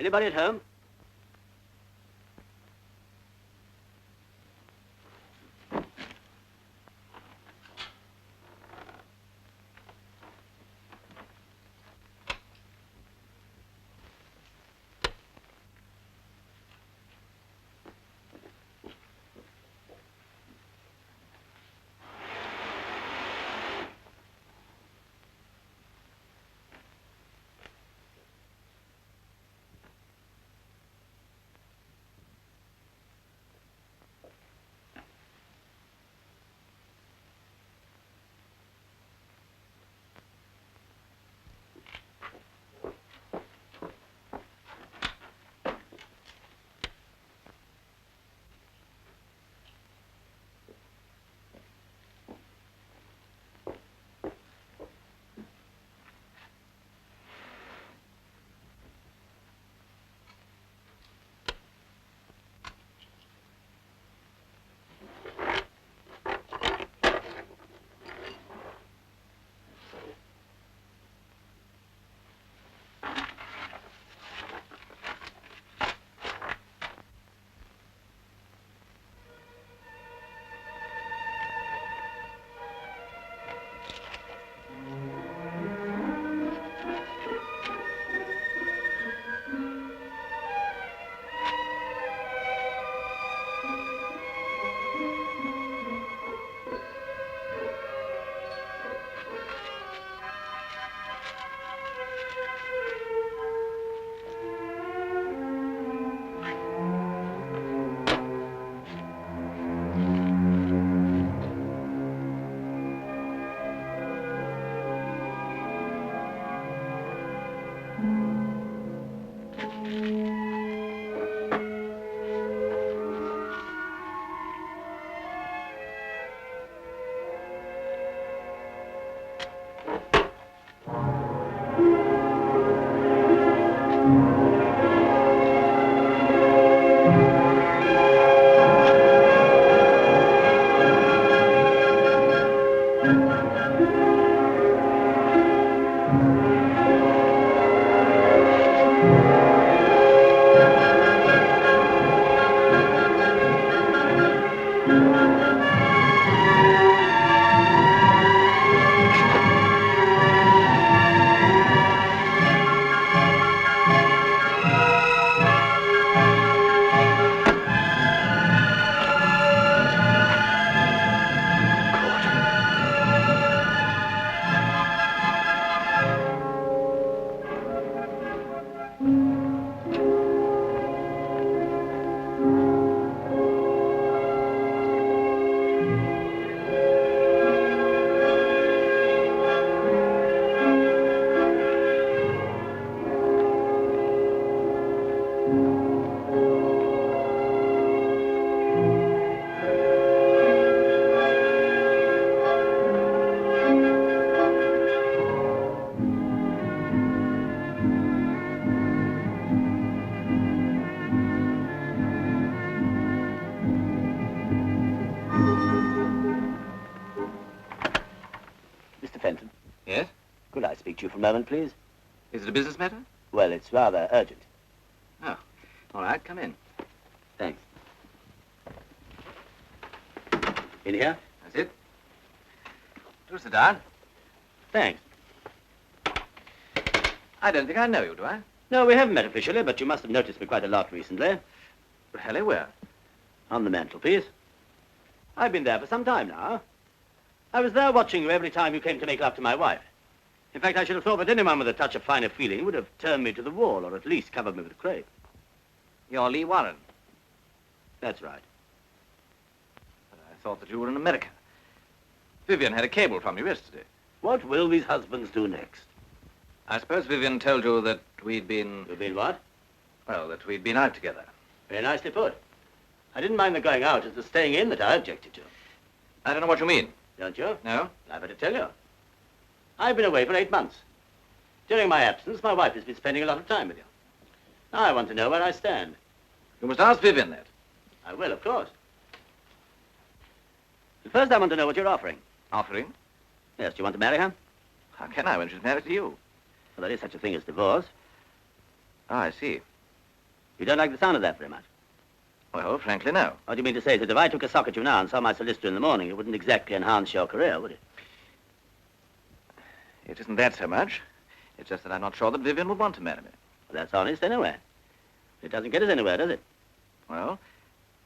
Anybody at home? Could I speak to you for a moment, please? Is it a business matter? Well, it's rather urgent. Oh, all right, come in. Thanks. In here? That's it. Do sit down. Thanks. I don't think I know you, do I? No, we haven't met officially, but you must have noticed me quite a lot recently. Really, where? On the mantelpiece. I've been there for some time now. I was there watching you every time you came to make love to my wife. In fact, I should have thought that anyone with a touch of finer feeling would have turned me to the wall, or at least covered me with crape. You're Lee Warren. That's right. But I thought that you were in America. Vivian had a cable from you yesterday. What will these husbands do next? I suppose Vivian told you that we'd been... You've been what? Well, that we'd been out together. Very nicely put. I didn't mind the going out. It's the staying in that I objected to. I don't know what you mean. Don't you? No? I've had to tell you. I've been away for 8 months. During my absence, my wife has been spending a lot of time with you. Now I want to know where I stand. You must ask Vivian that. I will, of course. But first, I want to know what you're offering. Offering? Yes, do you want to marry her? How can I when she's married to you? Well, there is such a thing as divorce. Oh, I see. You don't like the sound of that very much. Well, frankly, no. What do you mean to say is that if I took a sock at you now and saw my solicitor in the morning, it wouldn't exactly enhance your career, would it? It isn't that so much. It's just that I'm not sure that Vivian would want to marry me. Well, that's honest anyway. It doesn't get us anywhere, does it? Well,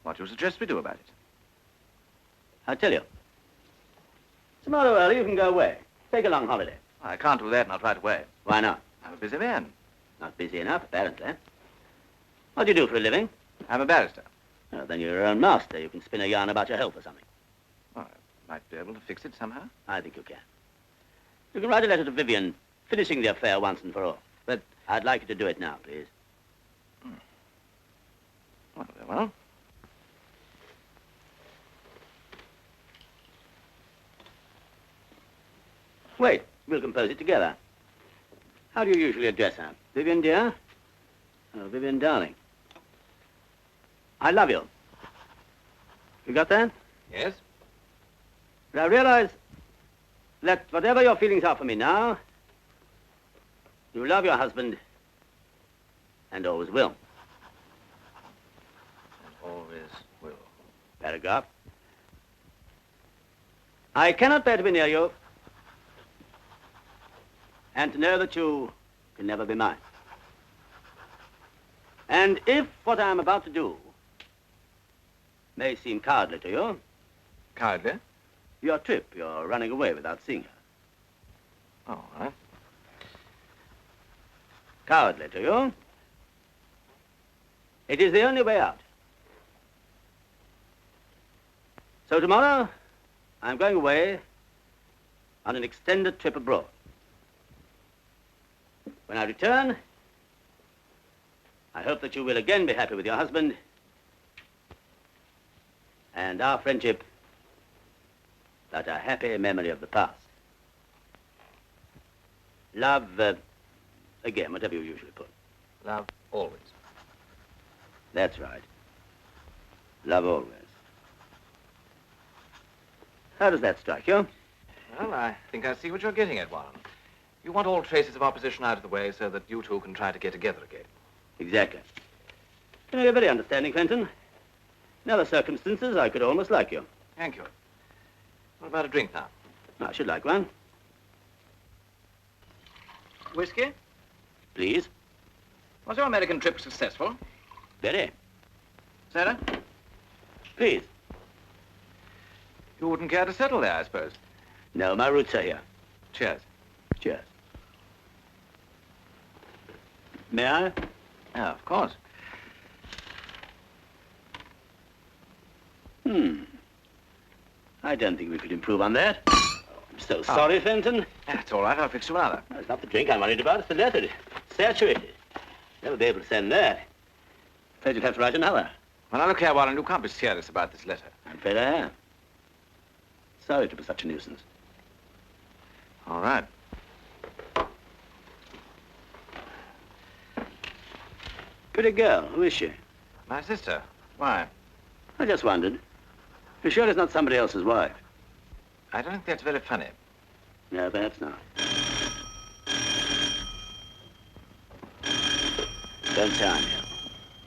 what do you suggest we do about it? I'll tell you. Tomorrow early, you can go away. Take a long holiday. I can't do that, not right away. Why not? I'm a busy man. Not busy enough, apparently. What do you do for a living? I'm a barrister. Well, then you're your own master. You can spin a yarn about your health or something. Well, I might be able to fix it somehow. I think you can. You can write a letter to Vivian, finishing the affair once and for all. But I'd like you to do it now, please. Well, very well. Wait, we'll compose it together. How do you usually address her? Vivian, dear? Oh, Vivian, darling. I love you. You got that? Yes? But I realize that whatever your feelings are for me now, you love your husband and always will. And always will. Paragraph. I cannot bear to be near you and to know that you can never be mine. And if what I am about to do may seem cowardly to you, Cowardly? your trip, you're running away without seeing her. All right. Cowardly to you, it is the only way out. So tomorrow, I'm going away on an extended trip abroad. When I return, I hope that you will again be happy with your husband and our friendship, but a happy memory of the past. Love, again, whatever you usually put. Love always. That's right. Love always. How does that strike you? Well, I think I see what you're getting at, Warren. You want all traces of opposition out of the way so that you two can try to get together again. Exactly. You know, you're very understanding, Clinton. In other circumstances, I could almost like you. Thank you. What about a drink now? I should like one. Whiskey? Please. Was your American trip successful? Very. Sarah? Please. You wouldn't care to settle there, I suppose. No, my roots are here. Cheers. Cheers. May I? Yeah, of course. I don't think we could improve on that. I'm so sorry, Fenton. That's all right. I'll fix you another. No, it's not the drink I'm worried about. It's the letter. It's saturated. Never be able to send that. Afraid you'd have to write another. Well, now, look here, Warren. You can't be serious about this letter. I'm afraid I am. Sorry to be such a nuisance. All right. Pretty girl. Who is she? My sister. Why? I just wondered. You're sure it's not somebody else's wife? I don't think that's very funny. No, perhaps not. Don't say I'm here.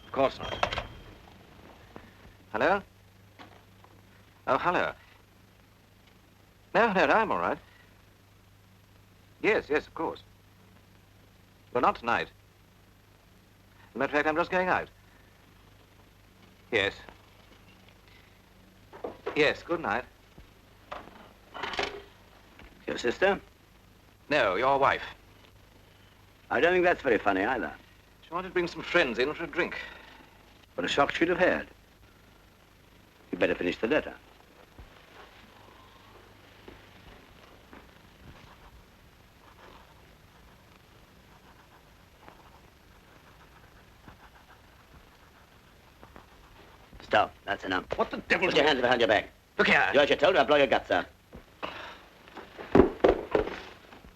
Of course not. Hello? Oh, hello. No, I'm all right. Yes, of course. Well, not tonight. As a matter of fact, I'm just going out. Yes. Yes, good night. Your sister? No, your wife. I don't think that's very funny either. She wanted to bring some friends in for a drink. What a shock she'd have had. You'd better finish the letter. Stop. That's enough. What the devil? Put your hands behind your back. Look here. Do as you're told, or I'll blow your guts out.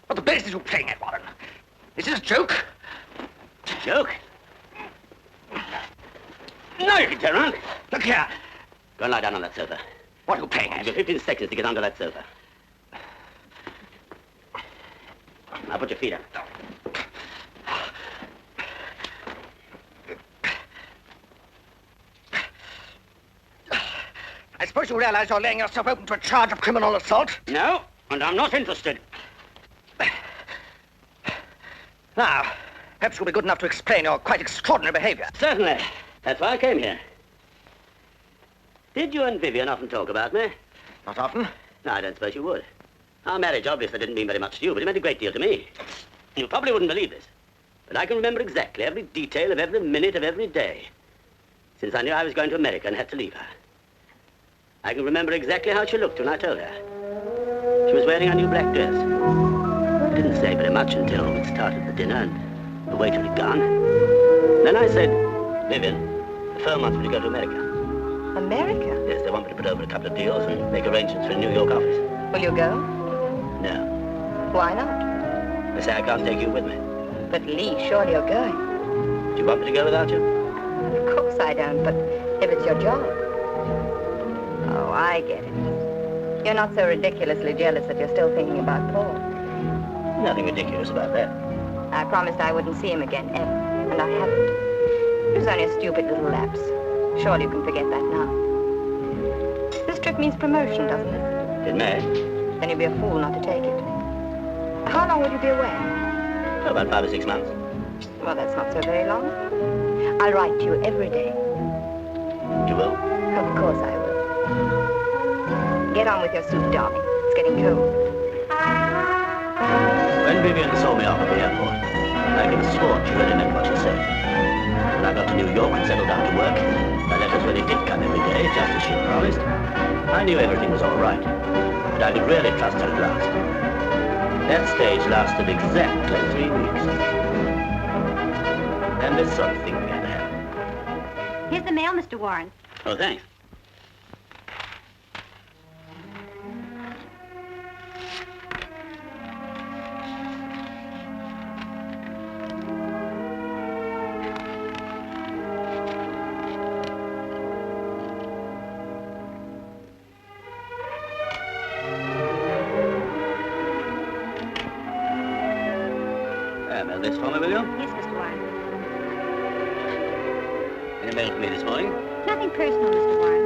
What the blazes are you playing at, Warren? Is this a joke? Joke? No, you can turn around. Look here. Go and lie down on that sofa. What are you playing You've at? got 15 seconds to get under that sofa. Now put your feet up. I suppose you realize you're laying yourself open to a charge of criminal assault? No, and I'm not interested. Now, perhaps you'll be good enough to explain your quite extraordinary behavior. Certainly. That's why I came here. Did you and Vivian often talk about me? Not often. No, I don't suppose you would. Our marriage obviously didn't mean very much to you, but it meant a great deal to me. You probably wouldn't believe this, but I can remember exactly every detail of every minute of every day, since I knew I was going to America and had to leave her. I can remember exactly how she looked when I told her. She was wearing a new black dress. I didn't say very much until we started the dinner and the waiter had gone. Then I said, Vivian, the firm wants me to go to America. America? Yes, they want me to put over a couple of deals and make arrangements for a New York office. Will you go? No. Why not? They say I can't take you with me. But Lee, surely you're going. Do you want me to go without you? Of course I don't, but if it's your job. Oh, I get it. You're not so ridiculously jealous that you're still thinking about Paul. Nothing ridiculous about that. I promised I wouldn't see him again, ever, and I haven't. It was only a stupid little lapse. Surely you can forget that now. This trip means promotion, doesn't it? It may. Then you'd be a fool not to take it. How long will you be away? Oh, about 5 or 6 months. Well, that's not so very long. I'll write to you every day. You will? Of course I will. Get on with your soup, darling. It's getting cold. When Vivian saw me off at the airport, I could have sworn she really meant what she said. When I got to New York and settled down to work, the letters really did come every day, just as she promised. I knew everything was all right, but I could really trust her at last. That stage lasted exactly 3 weeks. And this sort of thing began to happen. Here's the mail, Mr. Warren. Oh, thanks. This for me, will you? Yes, Mr. Warren. Any mail for me this morning? Nothing personal, Mr. Warren.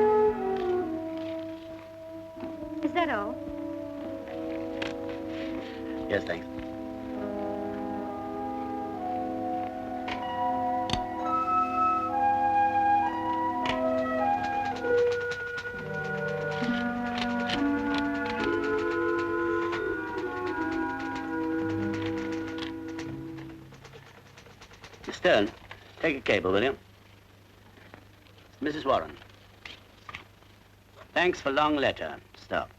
Is that all? Yes, thanks. Stern, take a cable, will you? Mrs. Warren. Thanks for long letter. Stop.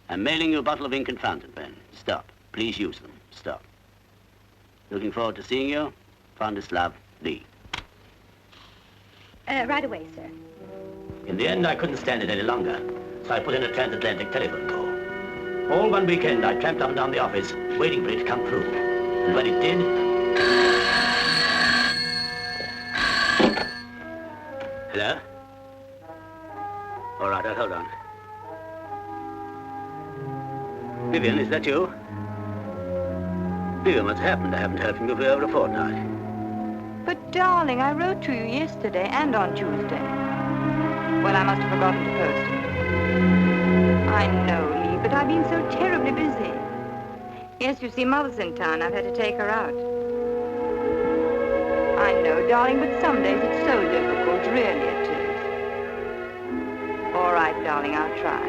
I'm mailing you a bottle of ink and fountain pen. Stop. Please use them. Stop. Looking forward to seeing you. Fondest love, Lee. Right away, sir. In the end, I couldn't stand it any longer, so I put in a transatlantic telephone call. All one weekend, I tramped up and down the office, waiting for it to come through. And when it did... Hello? All right, I'll hold on. Vivian, is that you? Vivian, what's happened? I haven't heard from you for over a fortnight. But, darling, I wrote to you yesterday and on Tuesday. Well, I must have forgotten to post it. I know, Lee, but I've been so terribly busy. Yes, you see, Mother's in town. I've had to take her out. I know, darling, but some days it's so difficult. Really it is. All right, darling, I'll try.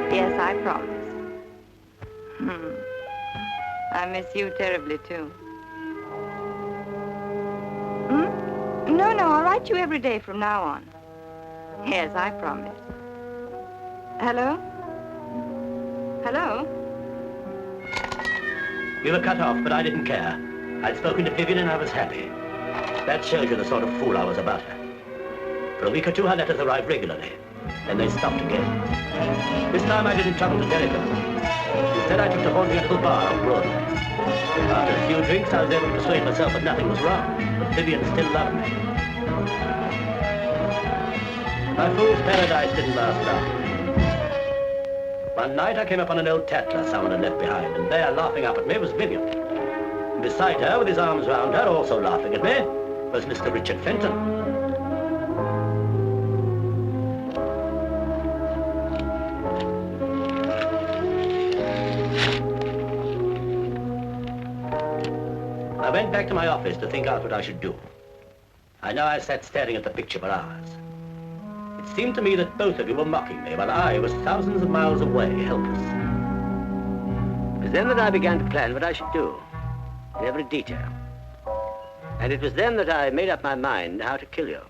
Yes, I promise. I miss you terribly, too. No, I'll write you every day from now on. Yes, I promise. Hello? Hello? We were cut off, but I didn't care. I'd spoken to Vivian and I was happy. That shows you the sort of fool I was about her. For a week or two, her letters arrived regularly. Then they stopped again. This time I didn't trouble to telephone. Instead, I took to haunting a little bar on Broadway. After a few drinks, I was able to persuade myself that nothing was wrong, but Vivian still loved me. My fool's paradise didn't last long. One night, I came upon an old tattler someone had left behind, and there, laughing up at me, was Vivian. And beside her, with his arms round her, also laughing at me, was Mr. Richard Fenton. I went back to my office to think out what I should do. I know I sat staring at the picture for hours. It seemed to me that both of you were mocking me, while I was thousands of miles away, helpless. It was then that I began to plan what I should do, in every detail. And it was then that I made up my mind how to kill you.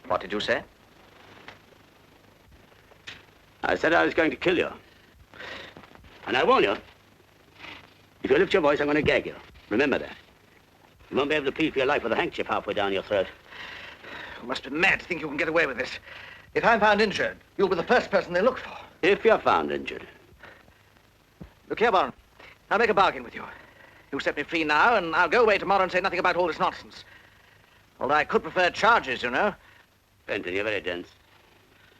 What did you say? I said I was going to kill you. And I warn you, if you lift your voice, I'm going to gag you. Remember that. You won't be able to plead for your life with a handkerchief halfway down your throat. You must be mad to think you can get away with this. If I'm found injured, you'll be the first person they look for. If you're found injured. Look here, Warren. I'll make a bargain with you. You set me free now, and I'll go away tomorrow and say nothing about all this nonsense. Although I could prefer charges, you know. Fenton, you're very dense.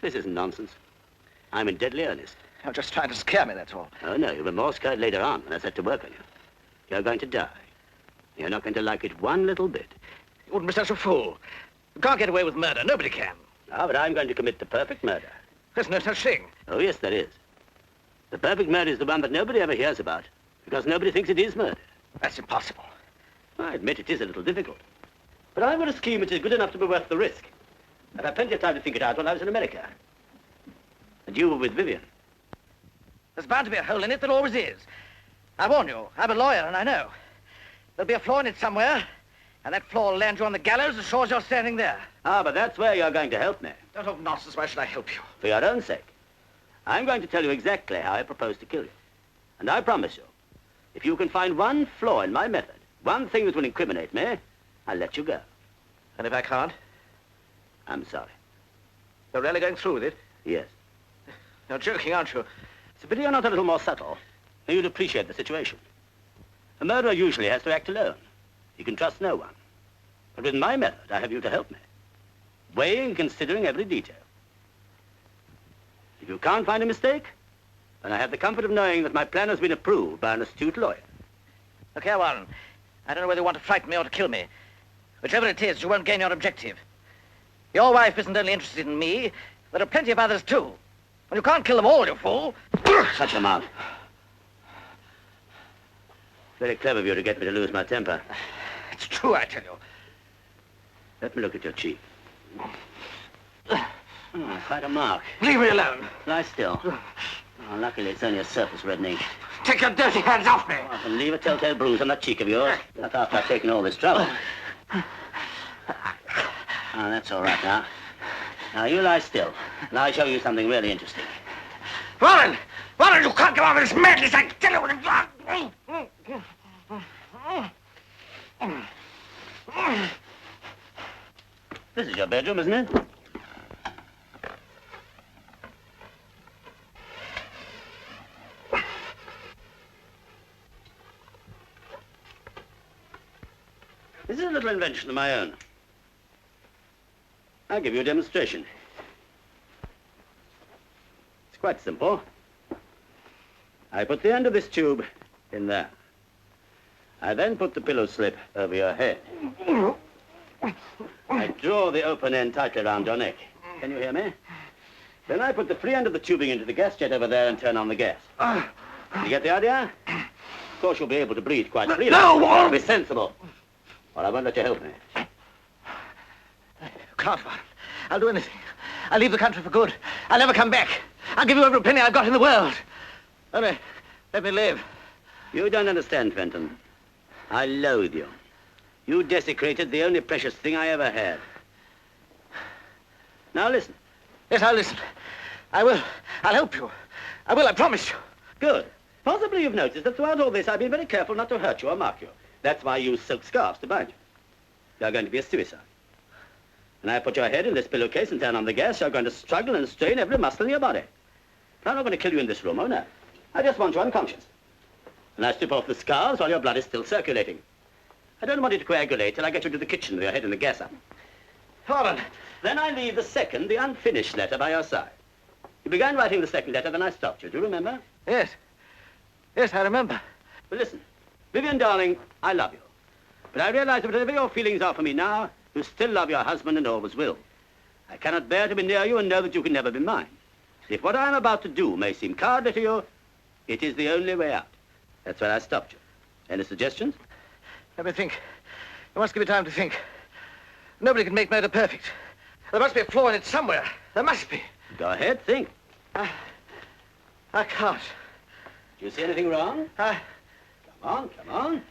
This isn't nonsense. I'm in deadly earnest. You're just trying to scare me, that's all. Oh, no, you'll be more scared later on when I set to work on you. You're going to die. You're not going to like it one little bit. You wouldn't be such a fool. You can't get away with murder. Nobody can. Ah, but I'm going to commit the perfect murder. There's no such thing. Oh, yes, there is. The perfect murder is the one that nobody ever hears about, because nobody thinks it is murder. That's impossible. I admit it is a little difficult. But I've got a scheme which is good enough to be worth the risk. I've had plenty of time to think it out when I was in America. And you were with Vivian. There's bound to be a hole in it. There always is. I warn you, I'm a lawyer and I know. There'll be a flaw in it somewhere, and that flaw will land you on the gallows as sure as you're standing there. Ah, but that's where you're going to help me. Don't talk nonsense. Why should I help you? For your own sake. I'm going to tell you exactly how I propose to kill you. And I promise you, if you can find one flaw in my method, one thing that will incriminate me, I'll let you go. And if I can't? I'm sorry. You're really going through with it? Yes. You're joking, aren't you? It's a pity you're not a little more subtle. Then you'd appreciate the situation. A murderer usually has to act alone. He can trust no one. But with my method, I have you to help me, weighing and considering every detail. If you can't find a mistake, then I have the comfort of knowing that my plan has been approved by an astute lawyer. Look here, Warren. I don't know whether you want to frighten me or to kill me. Whichever it is, you won't gain your objective. Your wife isn't only interested in me. There are plenty of others, too. And you can't kill them all, you fool. Shut your mouth. Very clever of you to get me to lose my temper. It's true, I tell you. Let me look at your cheek. Oh, quite a mark. Leave me alone. Lie still. Oh, luckily, it's only a surface reddening. Take your dirty hands off me. Oh, and leave a telltale bruise on that cheek of yours. Not after I've taken all this trouble. Oh, that's all right now. Now, you lie still, and I'll show you something really interesting. Warren! Warren, you can't go on with this madness, I tell you. This is your bedroom, isn't it? This is a little invention of my own. I'll give you a demonstration. It's quite simple. I put the end of this tube in there. I then put the pillow slip over your head. I draw the open end tightly around your neck. Can you hear me? Then I put the free end of the tubing into the gas jet over there and turn on the gas. You get the idea? Of course, you'll be able to breathe quite freely. No, Warren! Be sensible. Or I won't let you help me. Can't, Warren. I'll do anything. I'll leave the country for good. I'll never come back. I'll give you every penny I've got in the world. Only, let me live. You don't understand, Fenton. I loathe you. You desecrated the only precious thing I ever had. Now listen. Yes, I'll listen. I will. I'll help you. I will, I promise you. Good. Possibly you've noticed that throughout all this I've been very careful not to hurt you or mark you. That's why I use silk scarves to bind you. You're going to be a suicide. When I put your head in this pillowcase and turn on the gas, you're going to struggle and strain every muscle in your body. I'm not going to kill you in this room, oh no. I just want you unconscious. And I strip off the scarves while your blood is still circulating. I don't want you to coagulate till I get you to the kitchen with your head in the gas oven. Warren. Then I leave the unfinished letter by your side. You began writing the second letter, then I stopped you. Do you remember? Yes. Yes, I remember. Well, listen. Vivian, darling, I love you. But I realize that whatever your feelings are for me now, you still love your husband and always will. I cannot bear to be near you and know that you can never be mine. If what I am about to do may seem cowardly to you, it is the only way out. That's where I stopped you. Any suggestions? Let me think. You must give me time to think. Nobody can make murder perfect. There must be a flaw in it somewhere. There must be. Go ahead, think. I can't. Do you see anything wrong? Come on, come on.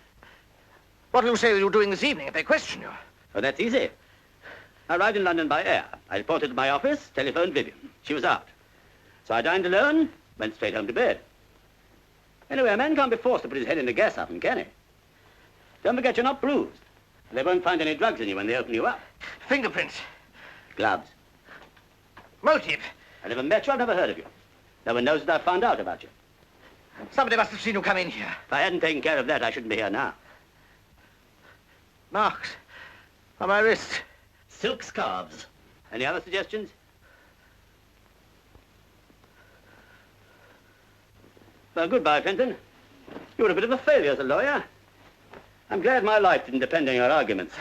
What will you say you're doing this evening if they question you? Oh, that's easy. I arrived in London by air. I reported to my office, telephoned Vivian. She was out. So I dined alone, went straight home to bed. Anyway, a man can't be forced to put his head in the gas oven, can he? Don't forget you're not bruised. They won't find any drugs in you when they open you up. Fingerprints. Gloves. Motive. I never met you, I've never heard of you. No one knows that I've found out about you. Somebody must have seen you come in here. If I hadn't taken care of that, I shouldn't be here now. Marks on my wrist. Silk scarves. Any other suggestions? Well, goodbye, Fenton. You were a bit of a failure as a lawyer. I'm glad my life didn't depend on your arguments.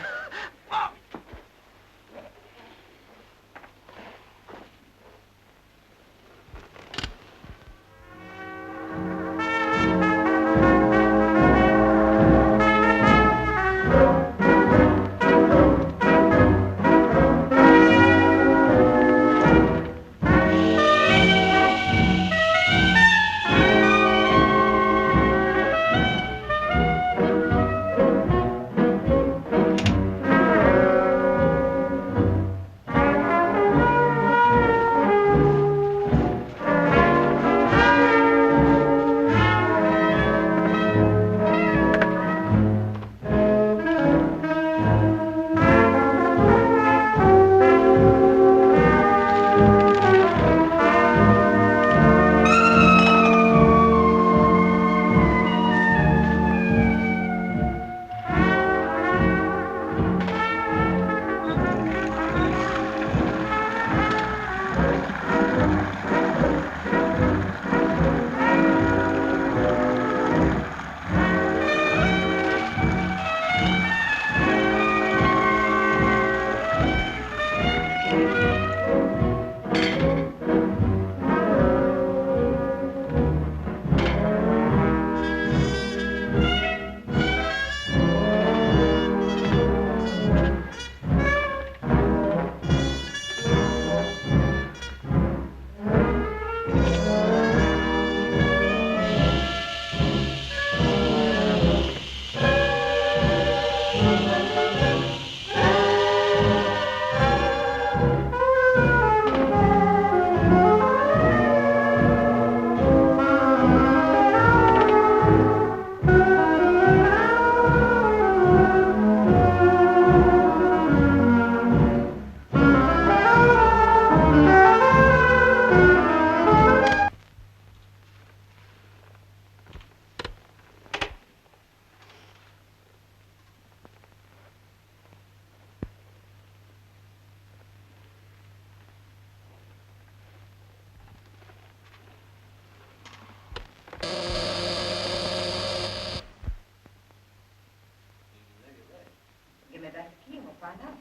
Give me back the key and we'll find out.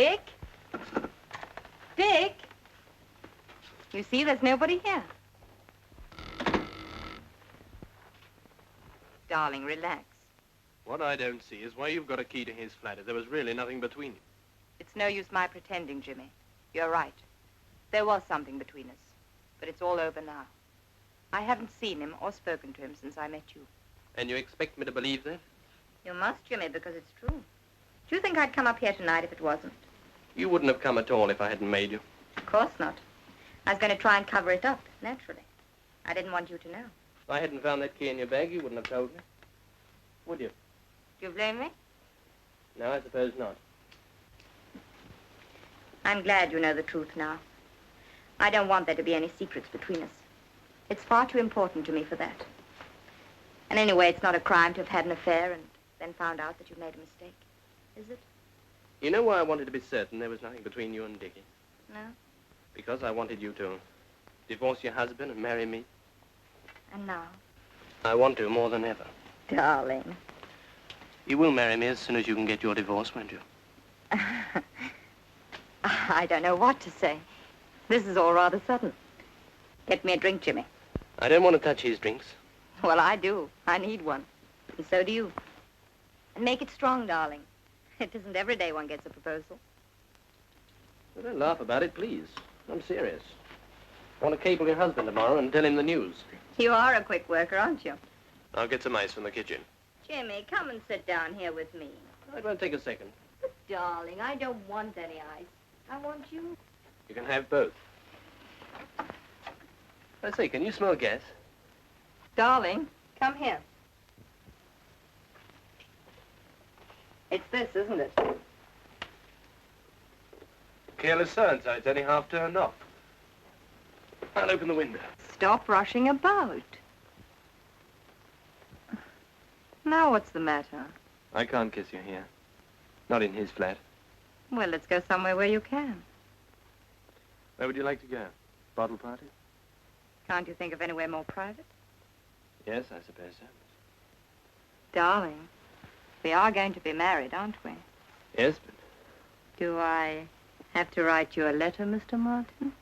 Dick? Dick? You see, there's nobody here. Darling, relax. What I don't see is why you've got a key to his flat if there was really nothing between you. It's no use my pretending, Jimmy. You're right. There was something between us, but it's all over now. I haven't seen him or spoken to him since I met you. And you expect me to believe that? You must, Jimmy, because it's true. Do you think I'd come up here tonight if it wasn't? You wouldn't have come at all if I hadn't made you. Of course not. I was going to try and cover it up, naturally. I didn't want you to know. If I hadn't found that key in your bag, you wouldn't have told me. Would you? Do you blame me? No, I suppose not. I'm glad you know the truth now. I don't want there to be any secrets between us. It's far too important to me for that. And anyway, it's not a crime to have had an affair and then found out that you've made a mistake, is it? You know why I wanted to be certain there was nothing between you and Dickie? No? Because I wanted you to divorce your husband and marry me. And now? I want to more than ever. Darling. You will marry me as soon as you can get your divorce, won't you? I don't know what to say. This is all rather sudden. Get me a drink, Jimmy. I don't want to touch his drinks. Well, I do. I need one. And so do you. And make it strong, darling. It isn't every day one gets a proposal. Well, don't laugh about it, please. I'm serious. I want to cable your husband tomorrow and tell him the news. You are a quick worker, aren't you? I'll get some ice from the kitchen. Jimmy, come and sit down here with me. It won't take a second. But, darling, I don't want any ice. I want you. You can have both. I say, can you smell gas? Darling, come here. It's this, isn't it? Careless so-and-so. It's only half turned off. I'll open the window. Stop rushing about. Now what's the matter? I can't kiss you here. Not in his flat. Well, let's go somewhere where you can. Where would you like to go? Bottle party? Can't you think of anywhere more private? Yes, I suppose so. Darling, we are going to be married, aren't we? Yes, but... Do I have to write you a letter, Mr. Martin?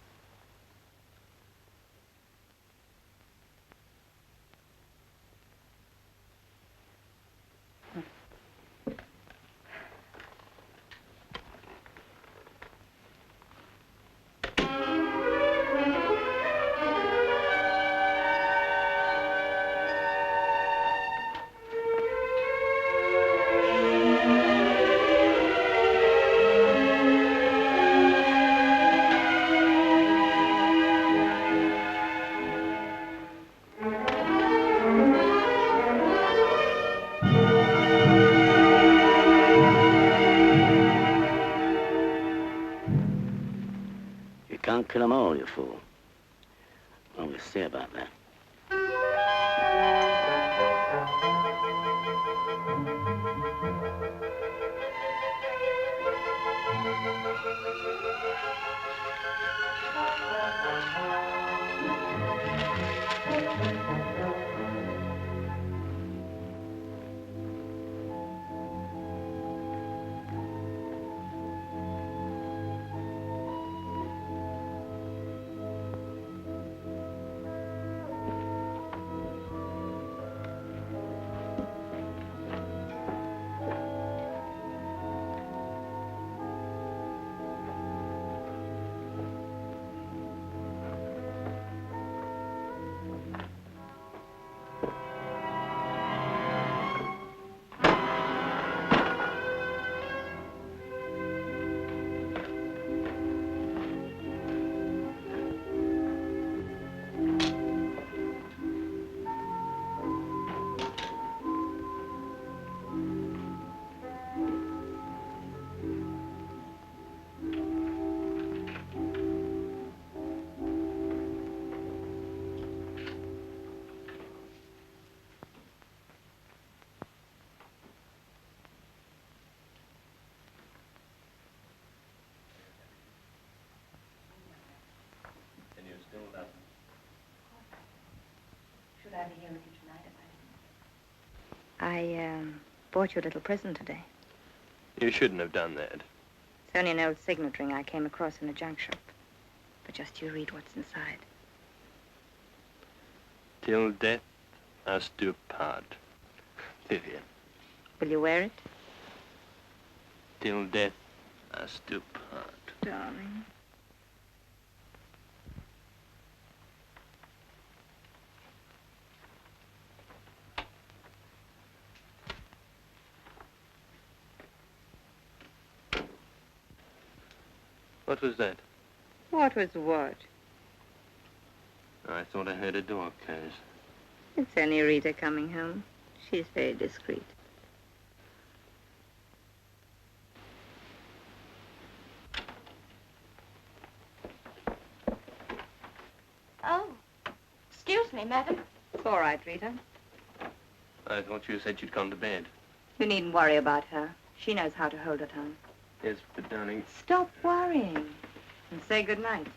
Kill them all, you fool. Well, we'll see about that. Should I be here with you tonight if I didn't? I bought you a little present today. You shouldn't have done that. It's only an old signet ring I came across in a junk shop. But just you read what's inside. Till death us do part. Vivian. Will you wear it? Till death us do part. Darling. What was that? What was what? I thought I heard a door close. It's only Rita coming home. She's very discreet. Oh, excuse me, madam. It's all right, Rita. I thought you said you'd gone to bed. You needn't worry about her. She knows how to hold her tongue. Yes, but darling, Stop worrying and say good night.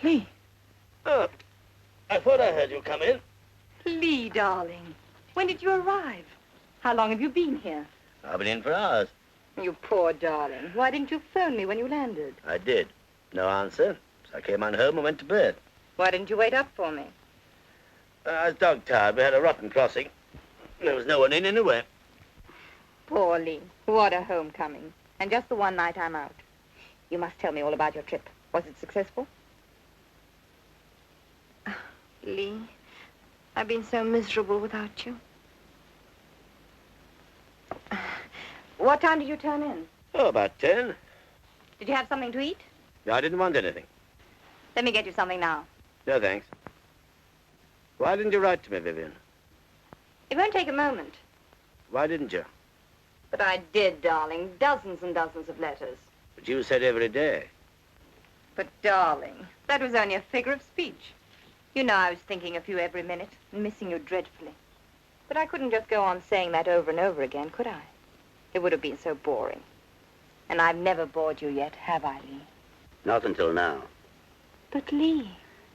Lee. Oh, I thought I heard you come in. Lee, darling. When did you arrive? How long have you been here? I've been in for hours. You poor darling. Why didn't you phone me when you landed? I did. No answer. So I came on home and went to bed. Why didn't you wait up for me? I was dog-tired. We had a rotten crossing. There was no one in anyway. Poor Lee. What a homecoming. And just the one night I'm out. You must tell me all about your trip. Was it successful? Lee, I've been so miserable without you. What time did you turn in? Oh, about 10. Did you have something to eat? No, I didn't want anything. Let me get you something now. No, thanks. Why didn't you write to me, Vivian? It won't take a moment. Why didn't you? But I did, darling. Dozens and dozens of letters. But you said every day. But, darling, that was only a figure of speech. You know I was thinking of you every minute and missing you dreadfully. But I couldn't just go on saying that over and over again, could I? It would have been so boring. And I've never bored you yet, have I, Lee? Not until now. But, Lee...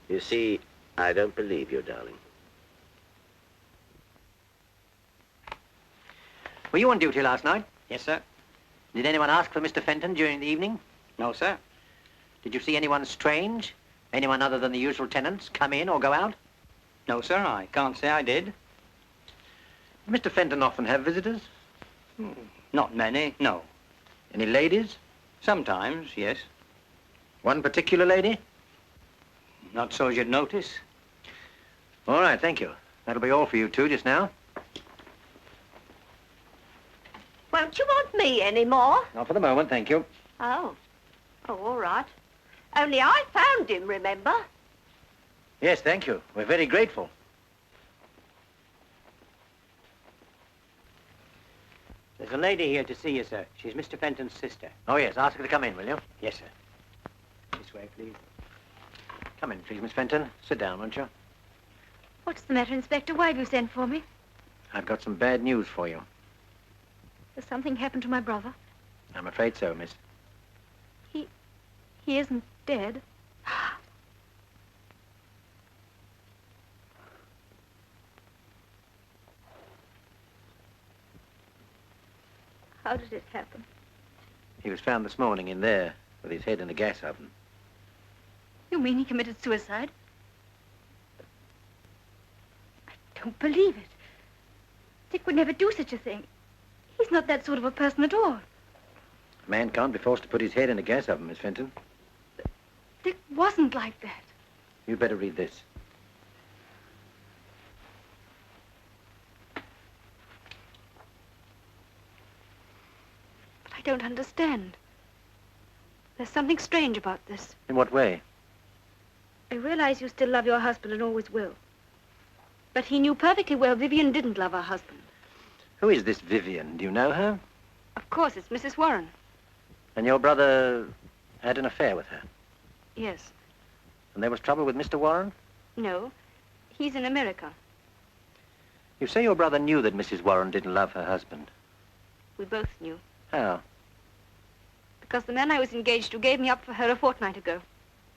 You see, I don't believe you, darling. Were you on duty last night? Yes, sir. Did anyone ask for Mr. Fenton during the evening? No, sir. Did you see anyone strange? Anyone other than the usual tenants come in or go out? No, sir, I can't say I did. Did Mr. Fenton often have visitors? Not many, no. Any ladies? Sometimes, yes. One particular lady? Not so as you'd notice. All right, thank you. That'll be all for you two just now. Won't you want me anymore? Not for the moment, thank you. Oh. Oh, all right. Only I found him, remember? Yes, thank you. We're very grateful. There's a lady here to see you, sir. She's Mr. Fenton's sister. Oh, yes, ask her to come in, will you? Yes, sir. This way, please. Come in, please, Miss Fenton. Sit down, won't you? What's the matter, Inspector? Why have you sent for me? I've got some bad news for you. Has something happened to my brother? I'm afraid so, miss. He isn't dead. How did it happen? He was found this morning in there with his head in a gas oven. You mean he committed suicide? I don't believe it. Dick would never do such a thing. He's not that sort of a person at all. A man can't be forced to put his head in a gas oven, Miss Fenton. Dick wasn't like that. You'd better read this. But I don't understand. There's something strange about this. In what way? I realize you still love your husband and always will. But he knew perfectly well Vivian didn't love her husband. Who is this Vivian? Do you know her? Of course, it's Mrs. Warren. And your brother had an affair with her? Yes. And there was trouble with Mr. Warren? No. He's in America. You say your brother knew that Mrs. Warren didn't love her husband. We both knew. How? Because the man I was engaged to gave me up for her a fortnight ago.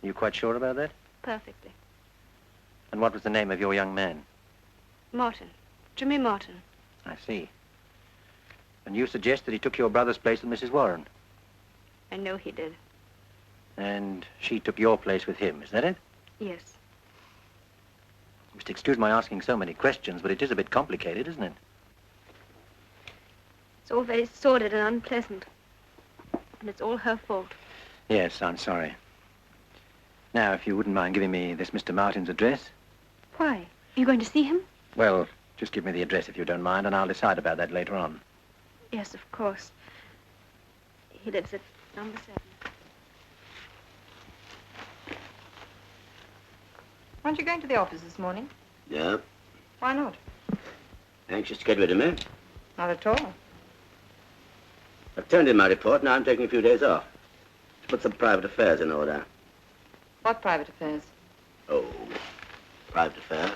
Are you quite sure about that? Perfectly. And what was the name of your young man? Martin. Jimmy Martin. I see. And you suggest that he took your brother's place with Mrs. Warren? I know he did. And she took your place with him, is that it? Yes. You must excuse my asking so many questions, but it is a bit complicated, isn't it? It's all very sordid and unpleasant. And it's all her fault. Yes, I'm sorry. Now, if you wouldn't mind giving me this Mr. Martin's address. Why? Are you going to see him? Well, just give me the address if you don't mind, and I'll decide about that later on. Yes, of course. He lives at number 7. Aren't you going to the office this morning? Yeah. Why not? Anxious to get rid of me? Not at all. I've turned in my report, now I'm taking a few days off. To put some private affairs in order. What private affairs? Oh, private affairs.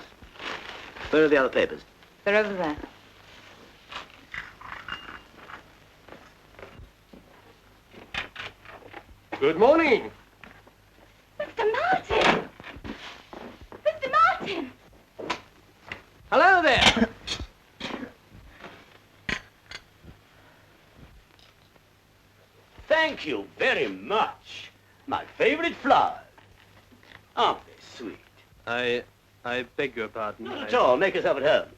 Where are the other papers? They're over there. Good morning. Mr. Martin! Mr. Martin! Hello there. Thank you very much. My favorite flowers. Aren't they sweet? I beg your pardon. Not at all. Make yourself at home.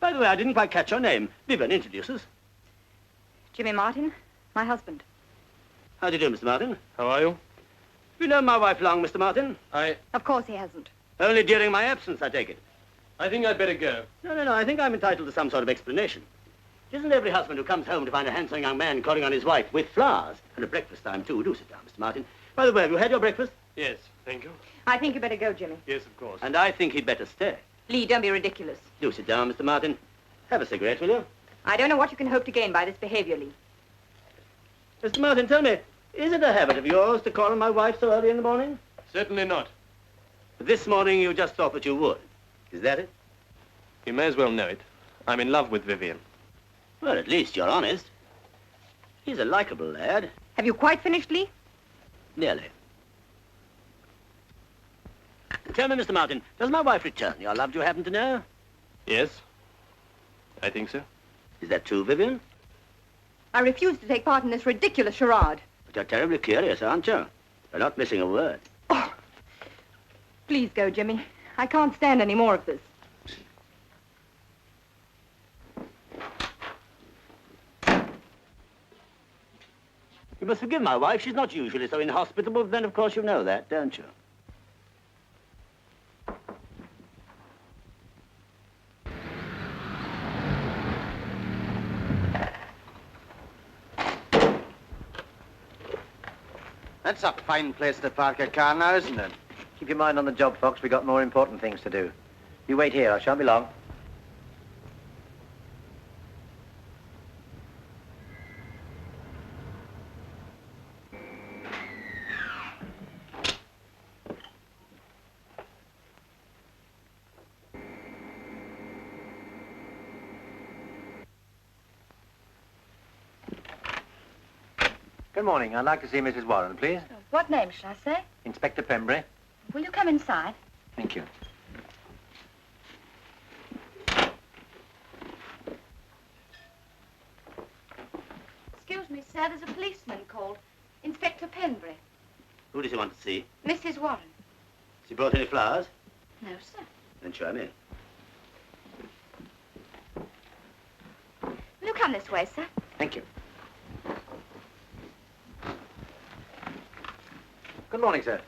By the way, I didn't quite catch your name. Vivian, introduce us. Jimmy Martin, my husband. How do you do, Mr. Martin? How are you? Have you known my wife long, Mr. Martin? Of course he hasn't. Only during my absence, I take it. I think I'd better go. No. I think I'm entitled to some sort of explanation. Isn't every husband who comes home to find a handsome young man calling on his wife with flowers, and at breakfast time, too? Do sit down, Mr. Martin. By the way, have you had your breakfast? Yes, thank you. I think you better go, Jimmy. Yes, of course. And I think he'd better stay. Lee, don't be ridiculous. Do sit down, Mr. Martin. Have a cigarette, will you? I don't know what you can hope to gain by this behavior, Lee. Mr. Martin, tell me, is it a habit of yours to call on my wife so early in the morning? Certainly not. This morning you just thought that you would. Is that it? You may as well know it. I'm in love with Vivian. Well, at least you're honest. He's a likable lad. Have you quite finished, Lee? Nearly. Tell me, Mr. Martin, does my wife return your love, do you happen to know? Yes, I think so. Is that true, Vivian? I refuse to take part in this ridiculous charade. But you're terribly curious, aren't you? You're not missing a word. Oh. Please go, Jimmy. I can't stand any more of this. You must forgive my wife. She's not usually so inhospitable, but then, of course, you know that, don't you? That's a fine place to park a car now, isn't it? Keep your mind on the job, Fox. We got more important things to do. You wait here. I shan't be long. Good morning. I'd like to see Mrs. Warren, please. What name shall I say? Inspector Pembury. Will you come inside? Thank you. Excuse me, sir, there's a policeman called. Inspector Penbury. Who does he want to see? Mrs. Warren. Has he brought any flowers? No, sir. Then show him in. Will you come this way, sir? Thank you. Good morning, sir.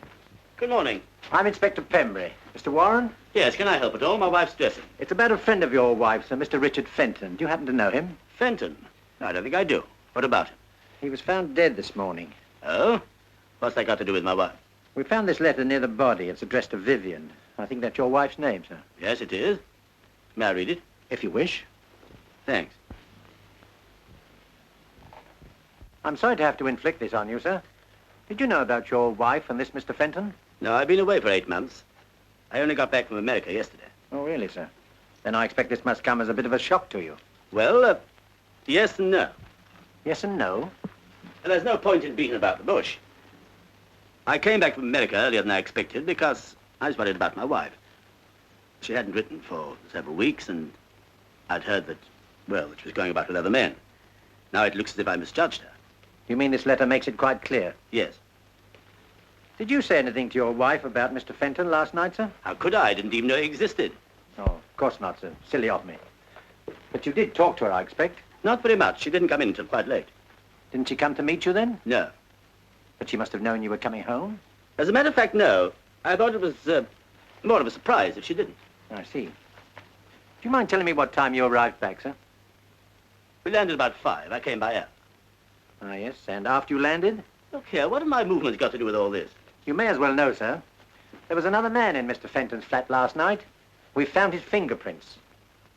Good morning. I'm Inspector Pembury. Mr. Warren? Yes, can I help at all? My wife's dressing. It's about a friend of your wife, Sir, Mr. Richard Fenton. Do you happen to know him? Fenton? No, I don't think I do. What about him? He was found dead this morning. Oh? What's that got to do with my wife? We found this letter near the body. It's addressed to Vivian. I think that's your wife's name, sir. Yes, it is. May I read it? If you wish. Thanks. I'm sorry to have to inflict this on you, sir. Did you know about your wife and this Mr. Fenton? No, I've been away for 8 months. I only got back from America yesterday. Oh, really, sir? Then I expect this must come as a bit of a shock to you. Well, yes and no. Yes and no? And there's no point in beating about the bush. I came back from America earlier than I expected because I was worried about my wife. She hadn't written for several weeks, and I'd heard that, well, that she was going about with other men. Now it looks as if I misjudged her. You mean this letter makes it quite clear? Yes. Did you say anything to your wife about Mr. Fenton last night, sir? How could I? I didn't even know he existed. Oh, of course not, sir. Silly of me. But you did talk to her, I expect. Not very much. She didn't come in until quite late. Didn't she come to meet you then? No. But she must have known you were coming home. As a matter of fact, no. I thought it was more of a surprise if she didn't. I see. Do you mind telling me what time you arrived back, sir? We landed about 5. I came by air. Ah, yes. And after you landed? Look here, what have my movements got to do with all this? You may as well know, sir. There was another man in Mr. Fenton's flat last night. We found his fingerprints.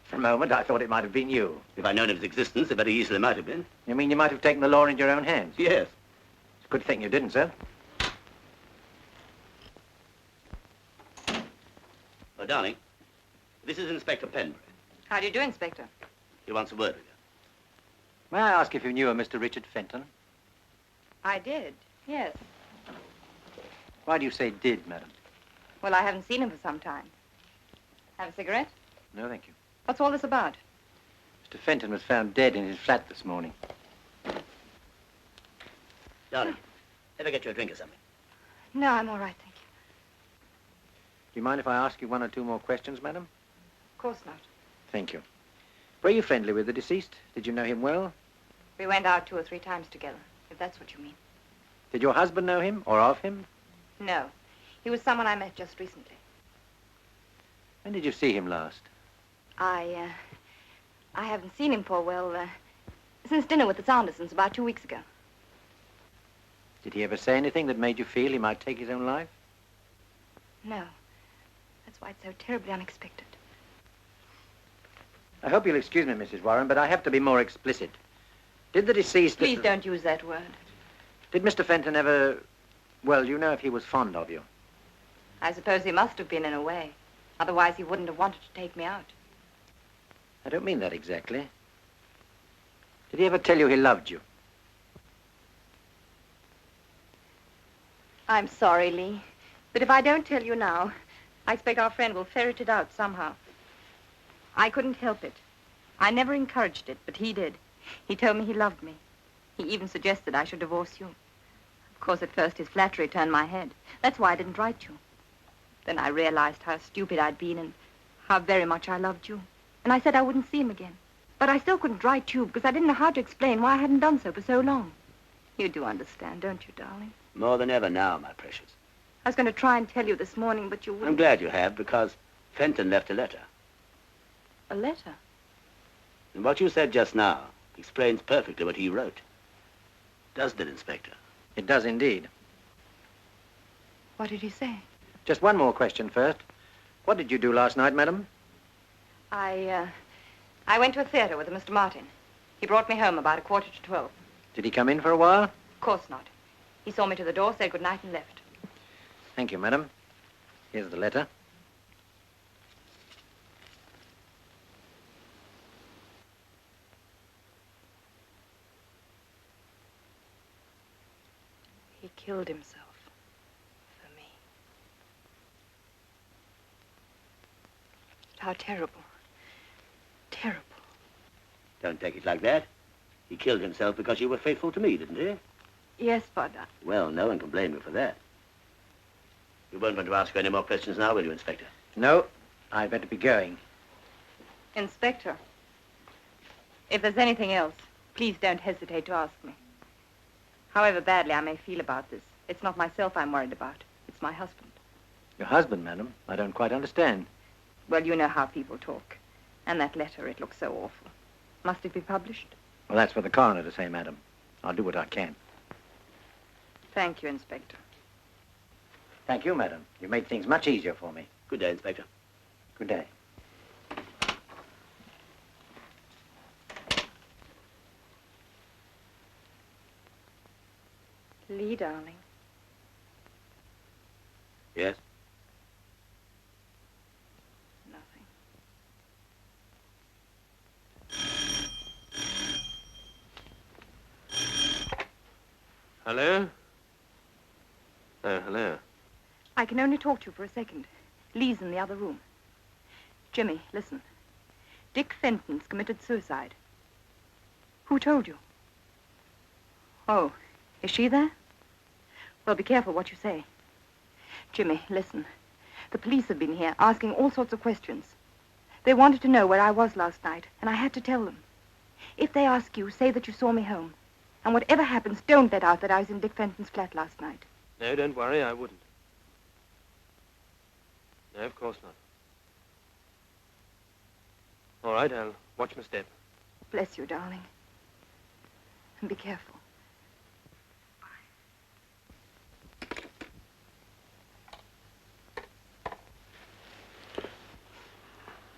For a moment, I thought it might have been you. If I'd known of his existence, it very easily might have been. You mean you might have taken the law into your own hands? Yes. It's a good thing you didn't, sir. Oh, darling, this is Inspector Pembury. How do you do, Inspector? He wants a word with you. May I ask if you knew a Mr. Richard Fenton? I did, yes. Why do you say did, madam? Well, I haven't seen him for some time. Have a cigarette? No, thank you. What's all this about? Mr. Fenton was found dead in his flat this morning. Darling, ever get you a drink or something? No, I'm all right, thank you. Do you mind if I ask you 1 or 2 more questions, madam? Of course not. Thank you. Were you friendly with the deceased? Did you know him well? We went out 2 or 3 times together, if that's what you mean. Did your husband know him or of him? No. He was someone I met just recently. When did you see him last? I haven't seen him for, well, since dinner with the Sandersons about 2 weeks ago. Did he ever say anything that made you feel he might take his own life? No. That's why it's so terribly unexpected. I hope you'll excuse me, Mrs. Warren, but I have to be more explicit. Did the deceased... Please don't use that word. Did Mr. Fenton ever... Well, you know if he was fond of you. I suppose he must have been in a way. Otherwise, he wouldn't have wanted to take me out. I don't mean that exactly. Did he ever tell you he loved you? I'm sorry, Lee. But if I don't tell you now, I expect our friend will ferret it out somehow. I couldn't help it. I never encouraged it, but he did. He told me he loved me. He even suggested I should divorce you. Of course, at first his flattery turned my head. That's why I didn't write you. Then I realized how stupid I'd been and how very much I loved you. And I said I wouldn't see him again. But I still couldn't write you because I didn't know how to explain why I hadn't done so for so long. You do understand, don't you, darling? More than ever now, my precious. I was going to try and tell you this morning, but you wouldn't. I'm glad you have, because Fenton left a letter. A letter? And what you said just now explains perfectly what he wrote. Doesn't it, Inspector? It does indeed. What did he say? Just 1 more question first. What did you do last night, madam? I went to a theater with Mr. Martin. He brought me home about 11:45. Did he come in for a while? Of course not. He saw me to the door, said good night, and left. Thank you, madam. Here's the letter. He killed himself for me. How terrible. Terrible. Don't take it like that. He killed himself because you were faithful to me, didn't he? Yes, but... Well, no one can blame you for that. You won't want to ask her any more questions now, will you, Inspector? No, I'd better be going. Inspector, if there's anything else, please don't hesitate to ask me. However badly I may feel about this, it's not myself I'm worried about. It's my husband. Your husband, madam? I don't quite understand. Well, you know how people talk. And that letter, it looks so awful. Must it be published? Well, that's for the coroner to say, madam. I'll do what I can. Thank you, Inspector. Thank you, madam. You made things much easier for me. Good day, Inspector. Good day. Lee, darling. Yes? Nothing. Hello? Oh, hello. I can only talk to you for a second. Lee's in the other room. Jimmy, listen. Dick Fenton's committed suicide. Who told you? Oh, is she there? Well, be careful what you say. Jimmy, listen. The police have been here asking all sorts of questions. They wanted to know where I was last night, and I had to tell them. If they ask you, say that you saw me home. And whatever happens, don't let out that I was in Dick Fenton's flat last night. No, don't worry, I wouldn't. No, of course not. All right, I'll watch my step. Bless you, darling. And be careful.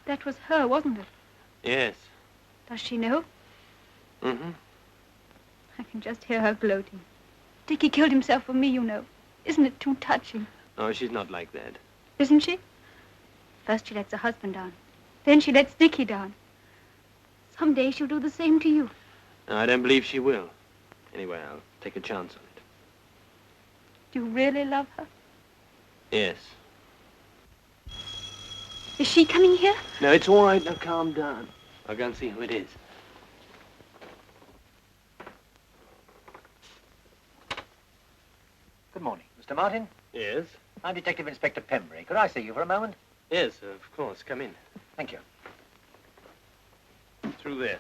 That was her, wasn't it? Yes. Does she know? Mm-hmm. I can just hear her gloating. Dickie killed himself for me, you know. Isn't it too touching? Oh, she's not like that. Isn't she? First she lets her husband down. Then she lets Dickie down. Someday she'll do the same to you. No, I don't believe she will. Anyway, I'll take a chance on it. Do you really love her? Yes. Is she coming here? No, it's all right. Now, calm down. I'll go and see who it is. Good morning. Mr. Martin? Yes? I'm Detective Inspector Pembury. Could I see you for a moment? Yes, of course. Come in. Thank you. Through there.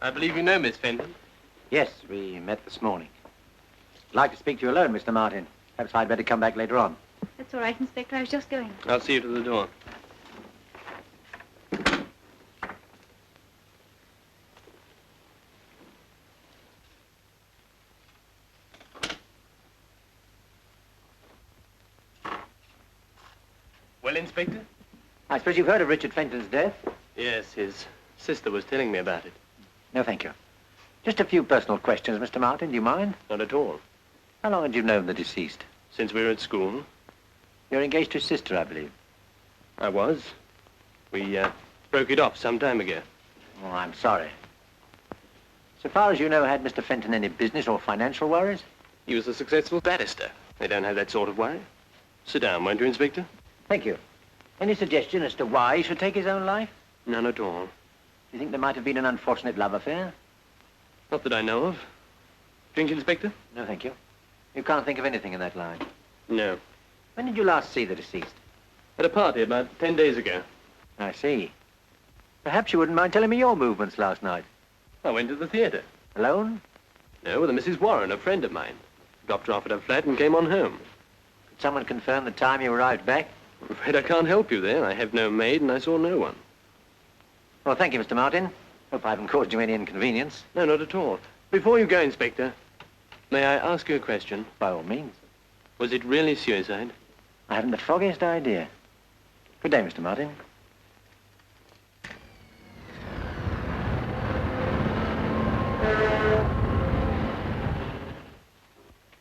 I believe you know Miss Fenton. Yes, we met this morning. I'd like to speak to you alone, Mr. Martin. Perhaps I'd better come back later on. That's all right, Inspector. I was just going. I'll see you to the door. Well, Inspector? I suppose you've heard of Richard Fenton's death? Yes, his sister was telling me about it. No, thank you. Just a few personal questions, Mr. Martin. Do you mind? Not at all. How long had you known the deceased? Since we were at school. You're engaged to his sister, I believe. I was. We broke it off some time ago. Oh, I'm sorry. So far as you know, had Mr. Fenton any business or financial worries? He was a successful barrister. They don't have that sort of worry. Sit down, won't you, Inspector? Thank you. Any suggestion as to why he should take his own life? None at all. Do you think there might have been an unfortunate love affair? Not that I know of. Drink, Inspector? No, thank you. You can't think of anything in that line. No. When did you last see the deceased? At a party about 10 days ago. I see. Perhaps you wouldn't mind telling me your movements last night. I went to the theatre. Alone? No, with a Mrs. Warren, a friend of mine. Dropped her off at her flat and came on home. Could someone confirm the time you arrived back? I'm afraid I can't help you there. I have no maid and I saw no one. Well, thank you, Mr. Martin. Hope I haven't caused you any inconvenience. No, not at all. Before you go, Inspector, may I ask you a question? By all means. Was it really suicide? I haven't the foggiest idea. Good day, Mr. Martin.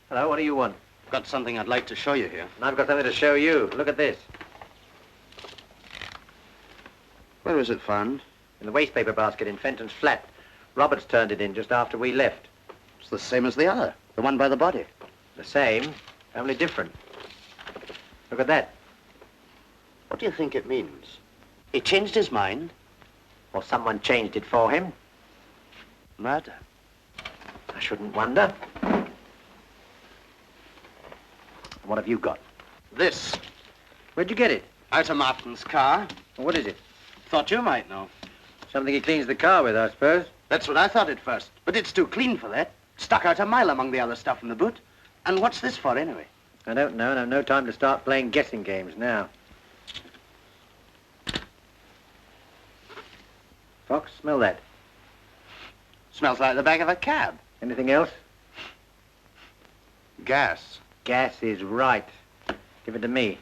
Hello, what do you want? Got something I'd like to show you here. And I've got something to show you. Look at this. Where was it found? In the wastepaper basket in Fenton's flat. Roberts turned it in just after we left. It's the same as the other, the one by the body. The same, only different. Look at that. What do you think it means? He changed his mind? Or someone changed it for him. Murder. I shouldn't wonder. What have you got? This. Where'd you get it? Out of Martin's car. What is it? Thought you might know. Something he cleans the car with, I suppose. That's what I thought at first. But it's too clean for that. Stuck out a mile among the other stuff in the boot. And what's this for, anyway? I don't know, and I've no time to start playing guessing games now. Fox, smell that. Smells like the back of a cab. Anything else? Gas. Gas is right. Give it to me.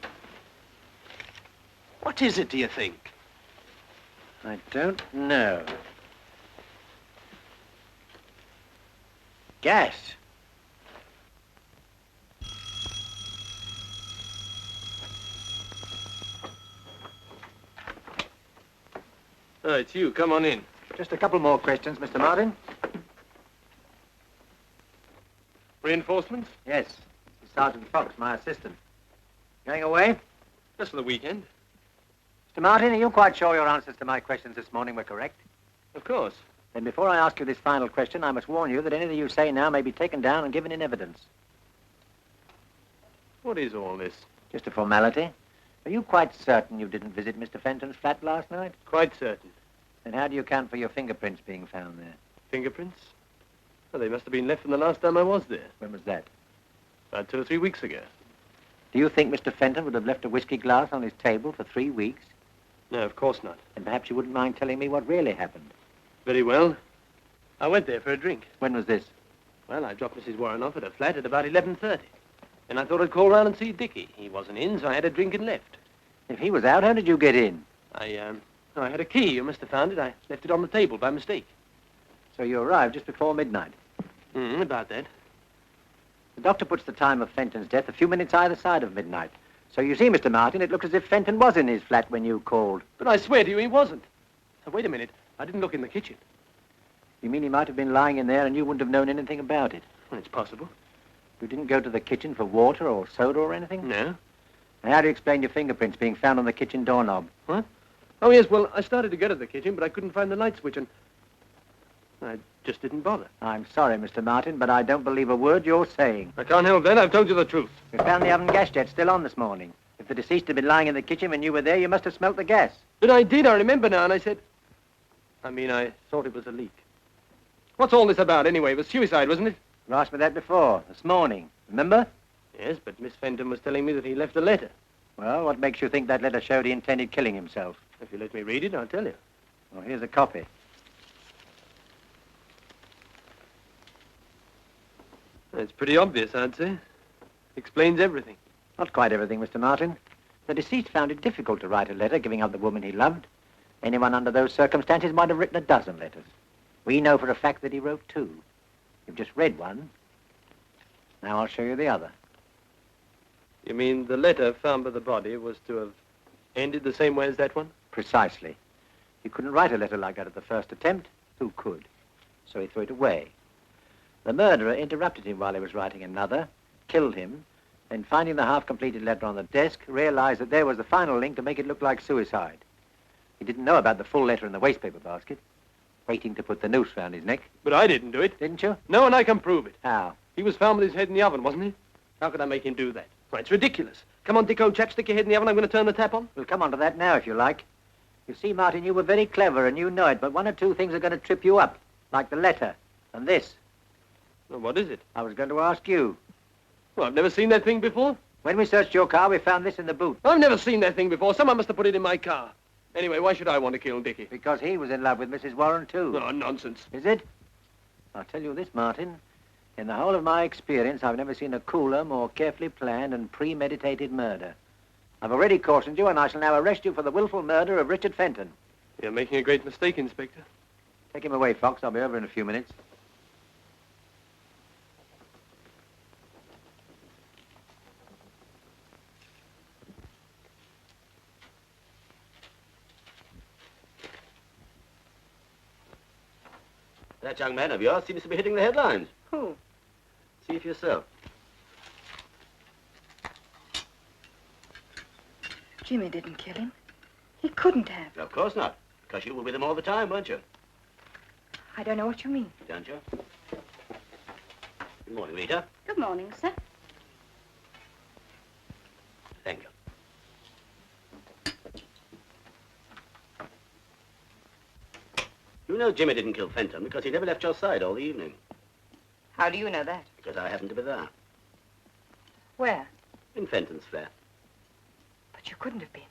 What is it, do you think? I don't know. Gas. Oh, it's you. Come on in. Just a couple more questions, Mr. Martin. Reinforcements? Yes. This is Sergeant Fox, my assistant. Going away? Just for the weekend. Mr. Martin, are you quite sure your answers to my questions this morning were correct? Of course. Then before I ask you this final question, I must warn you that anything you say now may be taken down and given in evidence. What is all this? Just a formality. Are you quite certain you didn't visit Mr. Fenton's flat last night? Quite certain. Then how do you account for your fingerprints being found there? Fingerprints? Well, they must have been left from the last time I was there. When was that? About 2 or 3 weeks ago. Do you think Mr. Fenton would have left a whiskey glass on his table for 3 weeks? No, of course not. And perhaps you wouldn't mind telling me what really happened. Very well. I went there for a drink. When was this? Well, I dropped Mrs. Warren off at her flat at about 11:30. And I thought I'd call round and see Dickie. He wasn't in, so I had a drink and left. If he was out, how did you get in? I had a key. You must have found it. I left it on the table by mistake. So you arrived just before midnight. About that. The doctor puts the time of Fenton's death a few minutes either side of midnight. So you see, Mr. Martin, it looked as if Fenton was in his flat when you called. But I swear to you, he wasn't. Now, wait a minute. I didn't look in the kitchen. You mean he might have been lying in there and you wouldn't have known anything about it? Well, it's possible. You didn't go to the kitchen for water or soda or anything? No. And how do you explain your fingerprints being found on the kitchen doorknob? What? Oh, yes, well, I started to go to the kitchen, but I couldn't find the light switch, and I just didn't bother. I'm sorry, Mr. Martin, but I don't believe a word you're saying. I can't help that. I've told you the truth. We found the oven gas jet still on this morning. If the deceased had been lying in the kitchen when you were there, you must have smelt the gas. But I did. I remember now, and I thought it was a leak. What's all this about, anyway? It was suicide, wasn't it? You asked me that before, this morning. Remember? Yes, but Miss Fenton was telling me that he left a letter. Well, what makes you think that letter showed he intended killing himself? If you let me read it, I'll tell you. Well, here's a copy. It's pretty obvious, I'd say. Explains everything. Not quite everything, Mr. Martin. The deceased found it difficult to write a letter giving up the woman he loved. Anyone under those circumstances might have written a dozen letters. We know for a fact that he wrote 2. You've just read one. Now I'll show you the other. You mean the letter found by the body was to have ended the same way as that one? Precisely. You couldn't write a letter like that at the first attempt. Who could? So he threw it away. The murderer interrupted him while he was writing another, killed him, then finding the half-completed letter on the desk, realized that there was the final link to make it look like suicide. He didn't know about the full letter in the wastepaper basket, waiting to put the noose round his neck. But I didn't do it. Didn't you? No, and I can prove it. How? He was found with his head in the oven, wasn't he? How could I make him do that? Why, it's ridiculous. Come on, Dick, old chap, stick your head in the oven. I'm going to turn the tap on. We'll come on to that now, if you like. You see, Martin, you were very clever, and you know it, but 1 or 2 things are going to trip you up, like the letter and this. Well, what is it? I was going to ask you. Well, I've never seen that thing before. When we searched your car, we found this in the boot. I've never seen that thing before. Someone must have put it in my car. Anyway, why should I want to kill Dickie? Because he was in love with Mrs. Warren, too. Oh, nonsense. Is it? I'll tell you this, Martin. In the whole of my experience, I've never seen a cooler, more carefully planned and premeditated murder. I've already cautioned you, and I shall now arrest you for the willful murder of Richard Fenton. You're making a great mistake, Inspector. Take him away, Fox. I'll be over in a few minutes. That young man of yours seems to be hitting the headlines. Who? See for yourself. Jimmy didn't kill him. He couldn't have. Of course not, because you were with him all the time, weren't you? I don't know what you mean. Don't you? Good morning, Rita. Good morning, sir. Thank you. You know Jimmy didn't kill Fenton because he never left your side all the evening. How do you know that? Because I happened to be there. Where? In Fenton's flat. But you couldn't have been.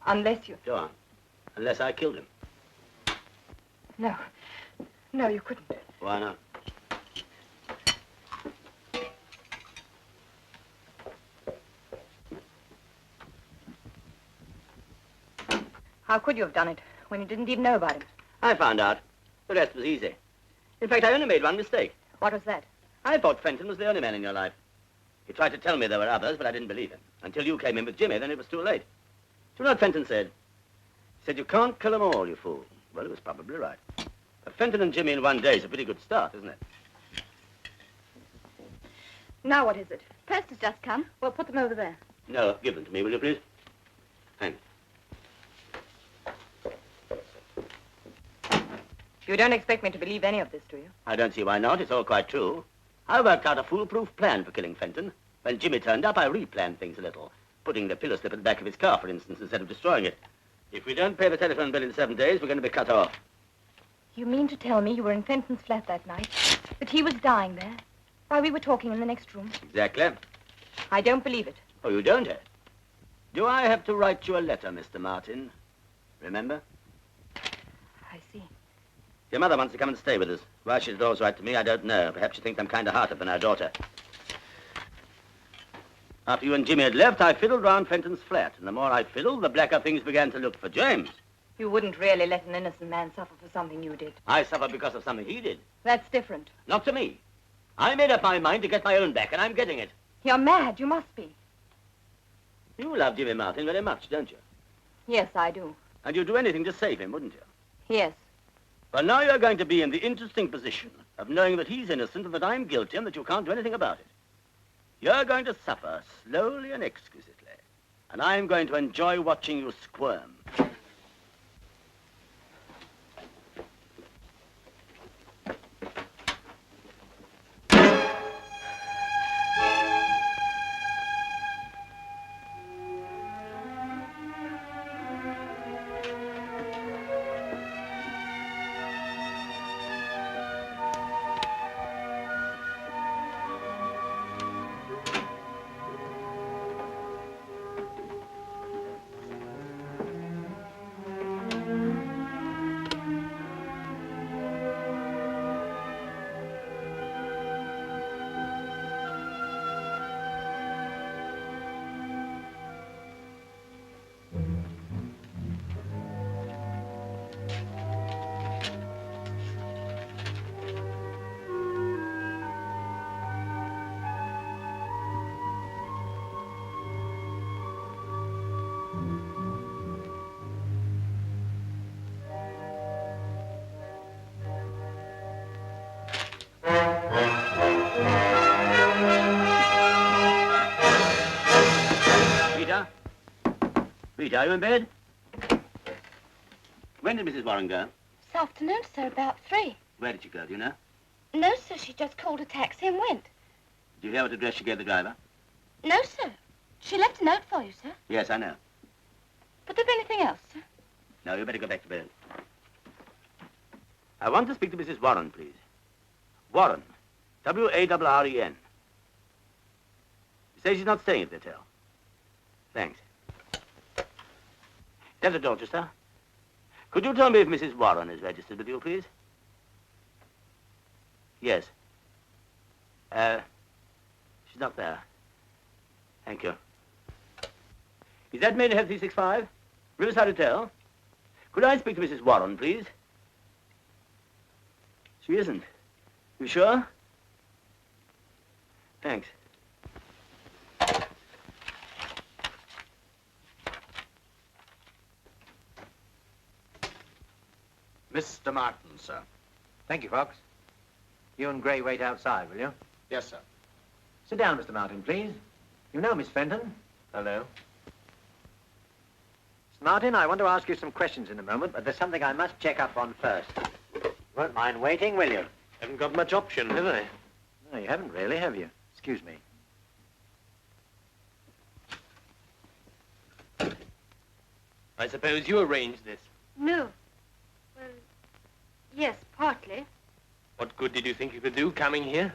Unless you... Sure. Unless I killed him. No. No, you couldn't. Why not? How could you have done it when you didn't even know about him? I found out. The rest was easy. In fact, I only made one mistake. What was that? I thought Fenton was the only man in your life. He tried to tell me there were others, but I didn't believe him. Until you came in with Jimmy, then it was too late. Do you know what Fenton said? He said, you can't kill them all, you fool. Well, he was probably right. But Fenton and Jimmy in one day is a pretty good start, isn't it? Now what is it? Post has just come. Well, put them over there. No, give them to me, will you, please? Thanks. You don't expect me to believe any of this, do you? I don't see why not. It's all quite true. I worked out a foolproof plan for killing Fenton. When Jimmy turned up, I replanned things a little, putting the pillow slip at the back of his car, for instance, instead of destroying it. If we don't pay the telephone bill in 7 days, we're going to be cut off. You mean to tell me you were in Fenton's flat that night? That he was dying there? While we were talking in the next room? Exactly. I don't believe it. Oh, you don't, eh? Do I have to write you a letter, Mr. Martin? Remember? I see. Your mother wants to come and stay with us. Why she did always write to me, I don't know. Perhaps she thinks I'm kinder-hearted than our daughter. After you and Jimmy had left, I fiddled round Fenton's flat. And the more I fiddled, the blacker things began to look for James. You wouldn't really let an innocent man suffer for something you did. I suffered because of something he did. That's different. Not to me. I made up my mind to get my own back, and I'm getting it. You're mad. You must be. You love Jimmy Martin very much, don't you? Yes, I do. And you'd do anything to save him, wouldn't you? Yes. Well, now you're going to be in the interesting position of knowing that he's innocent and that I'm guilty and that you can't do anything about it. You're going to suffer slowly and exquisitely, and I'm going to enjoy watching you squirm. Rita, are you in bed? When did Mrs. Warren go? This afternoon, sir, about 3. Where did she go, do you know? No, sir, she just called a taxi and went. Did you hear what address she gave the driver? No, sir. She left a note for you, sir. Yes, I know. But there's anything else, sir? No, you better go back to bed. I want to speak to Mrs. Warren, please. Warren. W-A-R-R-E-N. You say she's not staying at the hotel. Thanks. Dr. Dorchester, could you tell me if Mrs. Warren is registered with you, please? Yes. She's not there. Thank you. Is that Maidenhead 365? Riverside Hotel? Could I speak to Mrs. Warren, please? She isn't. You sure? Thanks. Mr. Martin, sir. Thank you, Fox. You and Gray wait outside, will you? Yes, sir. Sit down, Mr. Martin, please. You know Miss Fenton. Hello. Miss Martin, I want to ask you some questions in a moment, but there's something I must check up on first. You won't mind waiting, will you? Haven't got much option, have I? No, you haven't really, have you? Excuse me. I suppose you arranged this. No. Well, yes, partly. What good did you think you could do coming here?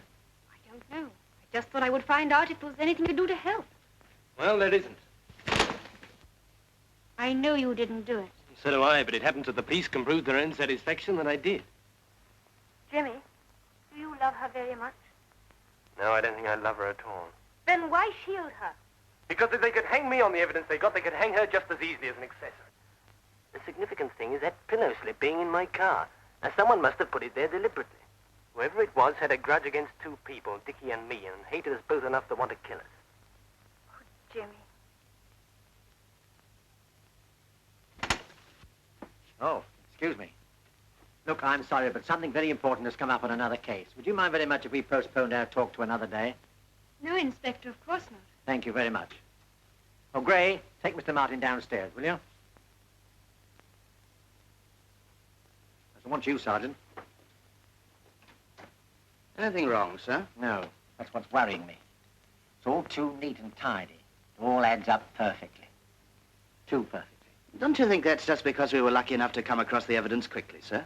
I don't know. I just thought I would find out if there was anything to do to help. Well, there isn't. I know you didn't do it. So do I, but it happens that the police can prove to their own satisfaction that I did. Jimmy, do you love her very much? No, I don't think I love her at all. Then why shield her? Because if they could hang me on the evidence they got, they could hang her just as easily as an accessory. The significant thing is that pillow slip being in my car. Now, someone must have put it there deliberately. Whoever it was had a grudge against two people, Dickie and me, and hated us both enough to want to kill us. Oh, Jimmy. Oh, excuse me. Look, I'm sorry, but something very important has come up on another case. Would you mind very much if we postponed our talk to another day? No, Inspector, of course not. Thank you very much. Oh, Gray, take Mr. Martin downstairs, will you? I want you, Sergeant. Anything wrong, sir? No, that's what's worrying me. It's all too neat and tidy. It all adds up perfectly. Too perfectly. Don't you think that's just because we were lucky enough to come across the evidence quickly, sir?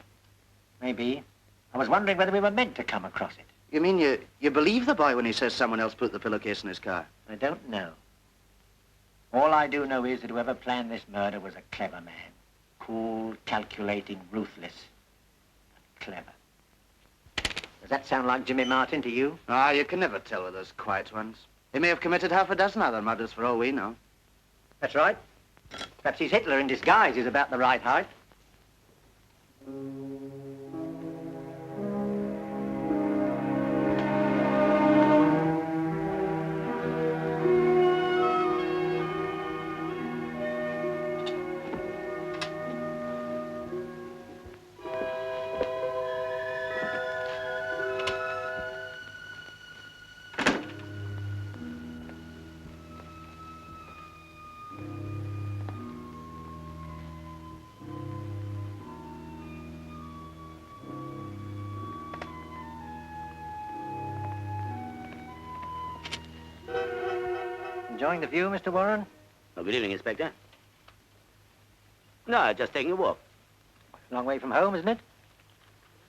Maybe. I was wondering whether we were meant to come across it. You mean you believe the boy when he says someone else put the pillowcase in his car? I don't know. All I do know is that whoever planned this murder was a clever man. Cool, calculating, ruthless. But clever. Does that sound like Jimmy Martin to you? Ah, you can never tell with those quiet ones. He may have committed half a dozen other murders for all we know. That's right. Perhaps he's Hitler in disguise. He's about the right height. Enjoying the view, Mr. Warren? Oh, good evening, Inspector. No, just taking a walk. Long way from home, isn't it?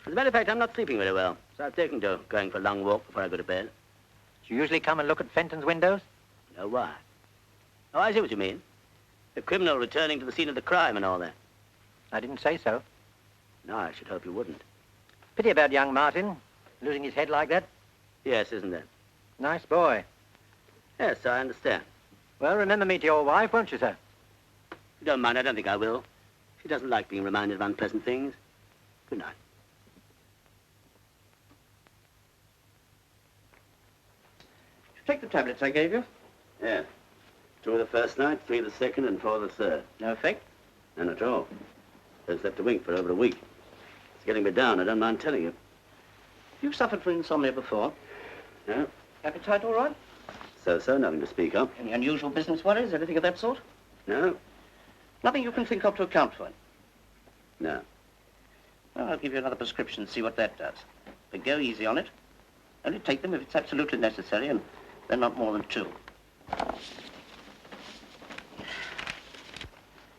As a matter of fact, I'm not sleeping very well, so I've taken to going for a long walk before I go to bed. Do you usually come and look at Fenton's windows? No, why? Oh, I see what you mean. The criminal returning to the scene of the crime and all that. I didn't say so. No, I should hope you wouldn't. Pity about young Martin, losing his head like that. Yes, isn't it? Nice boy. Yes, I understand. Well, remember me to your wife, won't you, sir? If you don't mind, I don't think I will. She doesn't like being reminded of unpleasant things. Good night. Did you take the tablets I gave you? Yeah. 2 the first night, 3 the second, and 4 the third. No effect? None at all. I've slept a wink for over a week. It's getting me down, I don't mind telling you. You've suffered from insomnia before. No? Appetite all right? So, nothing to speak of. Any unusual business worries, anything of that sort? No? Nothing you can think of to account for it? No. Well, I'll give you another prescription and see what that does. But go easy on it. Only take them if it's absolutely necessary, and then not more than 2.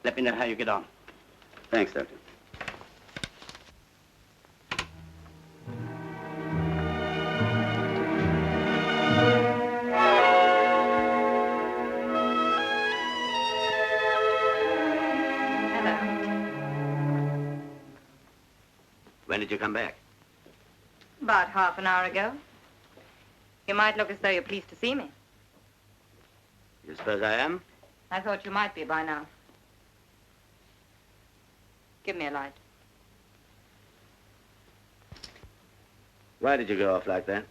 Let me know how you get on. Thanks, Doctor. When did you come back? About half an hour ago. You might look as though you're pleased to see me. You suppose I am? I thought you might be by now. Give me a light. Why did you go off like that?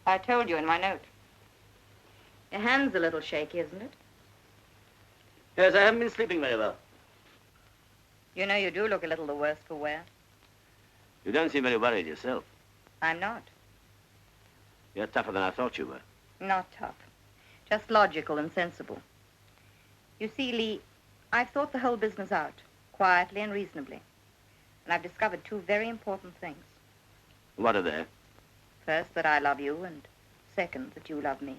I told you in my note. Your hand's a little shaky, isn't it? Yes, I haven't been sleeping very well. You know you do look a little the worse for wear. You don't seem very worried yourself. I'm not. You're tougher than I thought you were. Not tough. Just logical and sensible. You see, Lee, I've thought the whole business out, quietly and reasonably. And I've discovered 2 very important things. What are they? First, that I love you, and second, that you love me.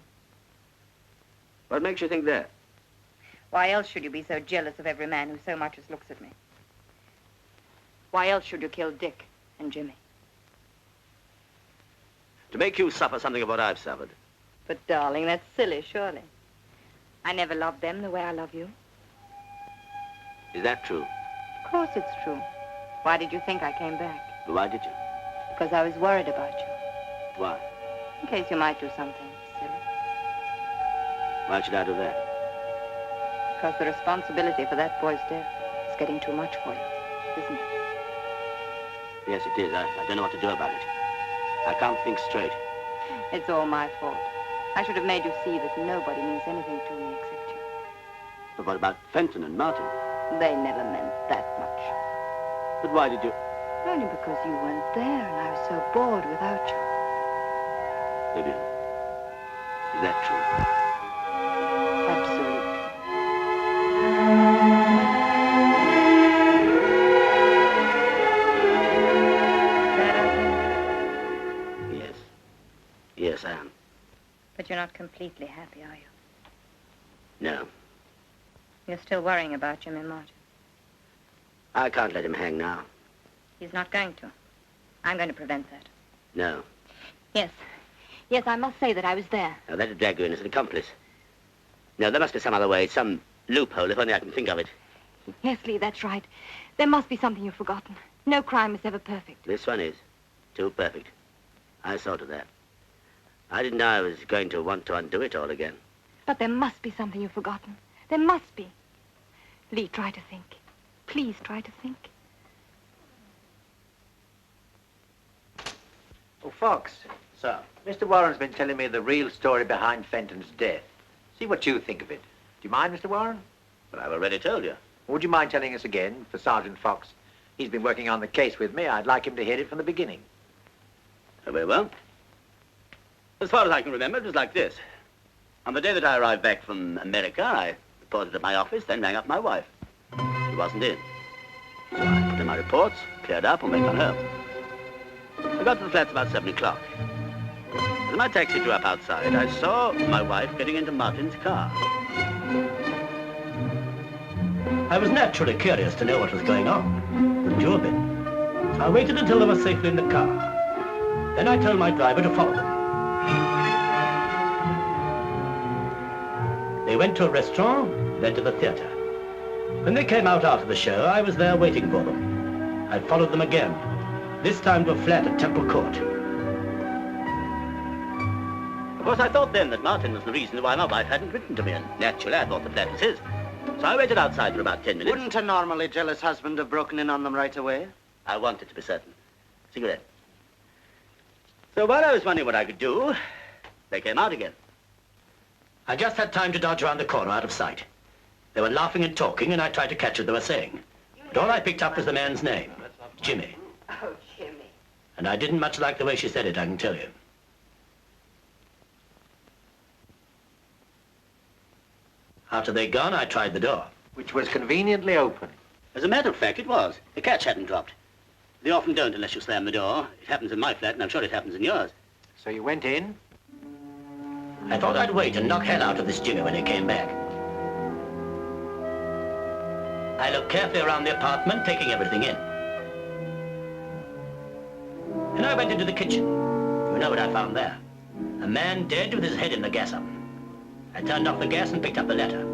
What makes you think that? Why else should you be so jealous of every man who so much as looks at me? Why else should you kill Dick and Jimmy? To make you suffer something of what I've suffered. But, darling, that's silly, surely. I never loved them the way I love you. Is that true? Of course it's true. Why did you think I came back? But why did you? Because I was worried about you. Why? In case you might do something silly. Why should I do that? Because the responsibility for that boy's death is getting too much for you, isn't it? Yes, it is. I don't know what to do about it. I can't think straight. It's all my fault. I should have made you see that nobody means anything to me except you. But what about Fenton and Martin? They never meant that much. But why did you... Only because you weren't there and I was so bored without you. Vivian, is that true? Absolutely. Yes. Yes, I am. But you're not completely happy, are you? No. You're still worrying about Jimmy Martin. I can't let him hang now. He's not going to. I'm going to prevent that. No. Yes. Yes, I must say that I was there. Now, that'd drag you in as an accomplice. No, there must be some other way, some loophole, if only I can think of it. Yes, Lee, that's right. There must be something you've forgotten. No crime is ever perfect. This one is. Too perfect. I saw to that. I didn't know I was going to want to undo it all again. But there must be something you've forgotten. There must be. Lee, try to think. Please try to think. Oh, Fox. Sir. Mr. Warren's been telling me the real story behind Fenton's death. See what you think of it. Do you mind, Mr. Warren? But I've already told you. Would you mind telling us again for Sergeant Fox? He's been working on the case with me. I'd like him to hear it from the beginning. Very well. As far as I can remember, it was like this. On the day that I arrived back from America, I reported at my office, then rang up my wife. She wasn't in. So I put in my reports, cleared up, and went on home. I got to the flats about 7 o'clock. As my taxi drew up outside, I saw my wife getting into Martin's car. I was naturally curious to know what was going on. Wouldn't you have been? So I waited until they were safely in the car. Then I told my driver to follow them. They went to a restaurant, then to the theater. When they came out after the show, I was there waiting for them. I followed them again, this time to a flat at Temple Court. Of course, I thought then that Martin was the reason why my wife hadn't written to me, and naturally I thought the flat was his. So I waited outside for about 10 minutes. Wouldn't a normally jealous husband have broken in on them right away? I wanted to be certain. Cigarette. So while I was wondering what I could do, they came out again. I just had time to dodge around the corner out of sight. They were laughing and talking, and I tried to catch what they were saying. But all I picked up was the man's name, Jimmy. Oh, Jimmy. And I didn't much like the way she said it, I can tell you. After they'd gone, I tried the door. Which was conveniently open. As a matter of fact, it was. The catch hadn't dropped. They often don't unless you slam the door. It happens in my flat, and I'm sure it happens in yours. So you went in? I thought I'd wait and knock hell out of this Jimmy when he came back. I looked carefully around the apartment, taking everything in. Then I went into the kitchen. You know what I found there? A man dead with his head in the gas oven. I turned off the gas and picked up the letter.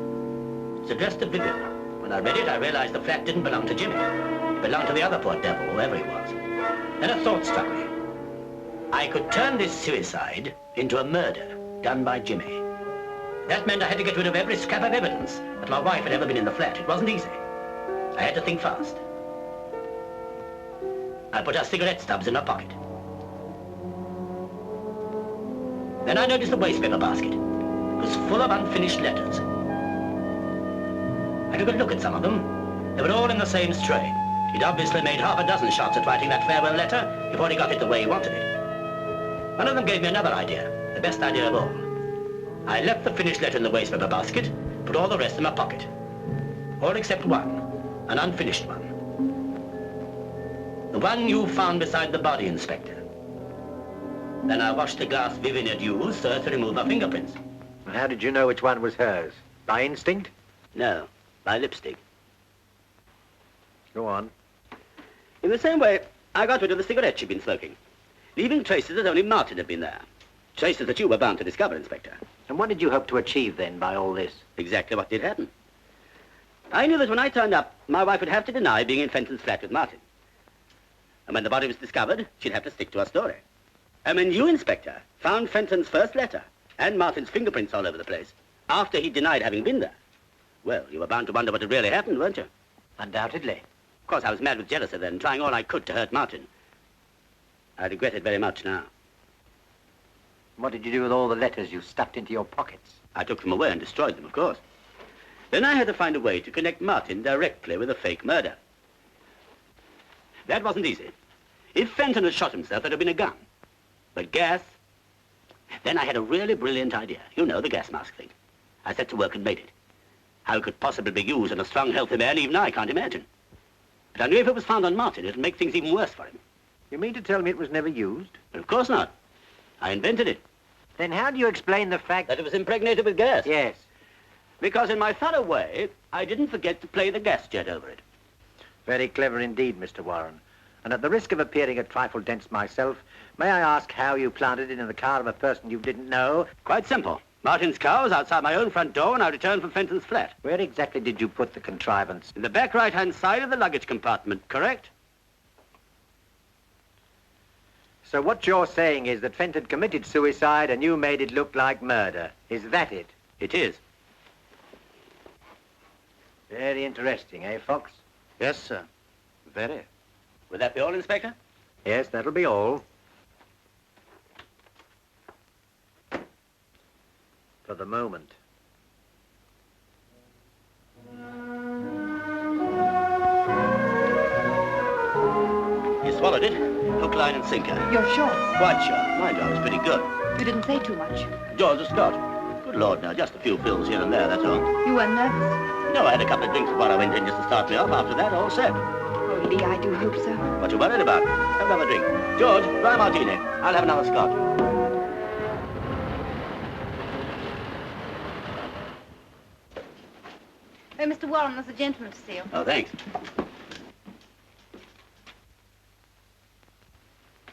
It's addressed to Vivian. When I read it, I realized the flat didn't belong to Jimmy. It belonged to the other poor devil, whoever he was. Then a thought struck me. I could turn this suicide into a murder done by Jimmy. That meant I had to get rid of every scrap of evidence that my wife had ever been in the flat. It wasn't easy. I had to think fast. I put her cigarette stubs in her pocket. Then I noticed the wastepaper basket. It was full of unfinished letters. I took a look at some of them. They were all in the same strain. He'd obviously made half a dozen shots at writing that farewell letter before he got it the way he wanted it. One of them gave me another idea, the best idea of all. I left the finished letter in the wastepaper basket, put all the rest in my pocket. All except one, an unfinished one. The one you found beside the body, Inspector. Then I washed the glass Vivian had used so as to remove her fingerprints. How did you know which one was hers? By instinct? No, by lipstick. Go on. In the same way, I got rid of the cigarette she'd been smoking. leaving traces that only Martin had been there. Traces that you were bound to discover, Inspector. And what did you hope to achieve then by all this? Exactly what did happen. I knew that when I turned up, my wife would have to deny being in Fenton's flat with Martin. And when the body was discovered, she'd have to stick to her story. And when you, Inspector, found Fenton's first letter and Martin's fingerprints all over the place, after he denied having been there, well, you were bound to wonder what had really happened, weren't you? Undoubtedly. Of course, I was mad with jealousy then, trying all I could to hurt Martin. I regret it very much now. What did you do with all the letters you stuffed into your pockets? I took them away and destroyed them, of course. Then I had to find a way to connect Martin directly with a fake murder. That wasn't easy. If Fenton had shot himself, there'd have been a gun. But gas... Then I had a really brilliant idea. You know, the gas mask thing. I set to work and made it. How it could possibly be used on a strong, healthy man, even I can't imagine. But I knew if it was found on Martin, it'd make things even worse for him. You mean to tell me it was never used? But of course not. I invented it. Then how do you explain the fact That it was impregnated with gas? Yes. Because in my thorough way, I didn't forget to play the gas jet over it. Very clever indeed, Mr. Warren. And at the risk of appearing a trifle dense myself, may I ask how you planted it in the car of a person you didn't know? Quite simple. Martin's car was outside my own front door when I returned from Fenton's flat. Where exactly did you put the contrivance? In the back right-hand side of the luggage compartment, correct? So what you're saying is that Fenton committed suicide and you made it look like murder. Is that it? It is. Very interesting, eh, Fox? Yes, sir. Very. Would that be all, Inspector? Yes, that'll be all. For the moment. You swallowed it. Hook, line, and sinker. You're sure? Quite sure. My job was pretty good. You didn't say too much. George Scott. Good Lord, now, just a few fills here and there, that's all. You weren't nervous? No, I had a couple of drinks before I went in just to start me off. After that, all set. Oh, Lee, I do hope so. What you worried about? Have another drink. George, dry martini. I'll have another Scotch. Oh, Mr. Warren, there's a gentleman to see you. Oh, thanks.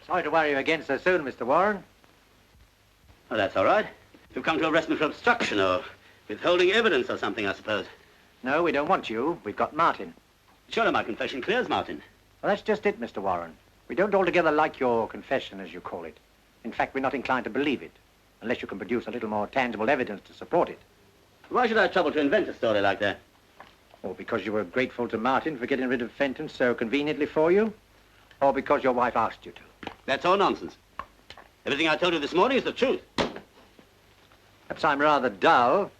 Sorry to worry you again so soon, Mr. Warren. Oh, that's all right. You've come to arrest me for obstruction or withholding evidence or something, I suppose. No, we don't want you. We've got Martin. Surely my confession clears Martin. Well, that's just it, Mr. Warren. We don't altogether like your confession, as you call it. In fact, we're not inclined to believe it, unless you can produce a little more tangible evidence to support it. Why should I trouble to invent a story like that? Or because you were grateful to Martin for getting rid of Fenton so conveniently for you? Or because your wife asked you to? That's all nonsense. Everything I told you this morning is the truth. Perhaps I'm rather dull,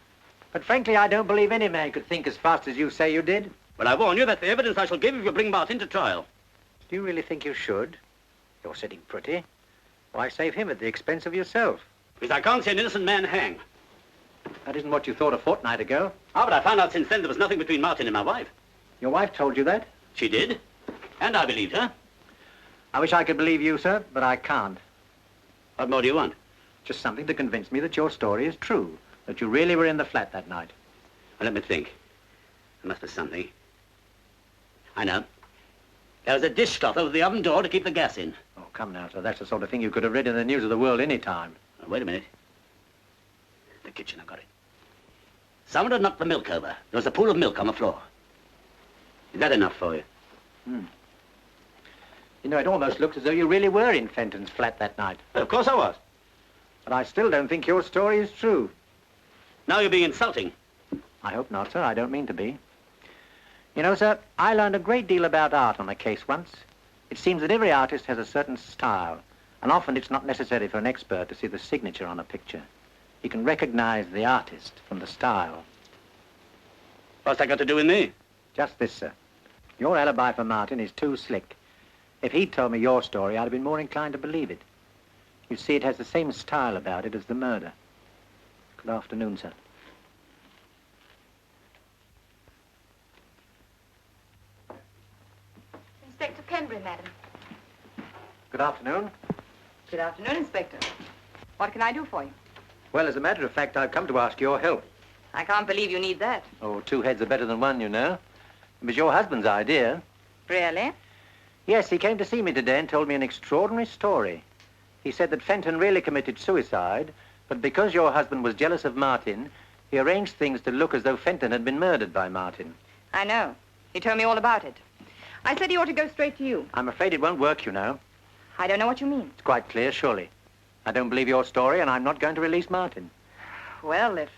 but frankly, I don't believe any man could think as fast as you say you did. But I warn you that's the evidence I shall give if you bring Martin to trial. Do you really think you should? You're sitting pretty. Why save him at the expense of yourself? Because I can't see an innocent man hang. That isn't what you thought a fortnight ago. Ah, but I found out since then there was nothing between Martin and my wife. Your wife told you that? She did. And I believed her. I wish I could believe you, sir, but I can't. What more do you want? Just something to convince me that your story is true, that you really were in the flat that night. Well, let me think. There must be something. I know. There was a dishcloth over the oven door to keep the gas in. Oh, come now, sir. That's the sort of thing you could have read in the news of the world any time. Oh, wait a minute. The kitchen, I've got it. Someone had knocked the milk over. There was a pool of milk on the floor. Is that enough for you? You know, it almost looks as though you really were in Fenton's flat that night. Well, of course I was. But I still don't think your story is true. Now you're being insulting. I hope not, sir. I don't mean to be. You know, sir, I learned a great deal about art on a case once. It seems that every artist has a certain style, and often it's not necessary for an expert to see the signature on a picture. He can recognize the artist from the style. What's that got to do with me? Just this, sir. Your alibi for Martin is too slick. If he'd told me your story, I'd have been more inclined to believe it. You see, it has the same style about it as the murder. Good afternoon, sir. Inspector Penbury, madam. Good afternoon. Good afternoon, Inspector. What can I do for you? Well, as a matter of fact, I've come to ask your help. I can't believe you need that. Oh, two heads are better than one, you know. It was your husband's idea. Really? Yes, he came to see me today and told me an extraordinary story. He said that Fenton really committed suicide, but because your husband was jealous of Martin, he arranged things to look as though Fenton had been murdered by Martin. I know. He told me all about it. I said he ought to go straight to you. I'm afraid it won't work, you know. I don't know what you mean. It's quite clear, surely. I don't believe your story, and I'm not going to release Martin. Well, if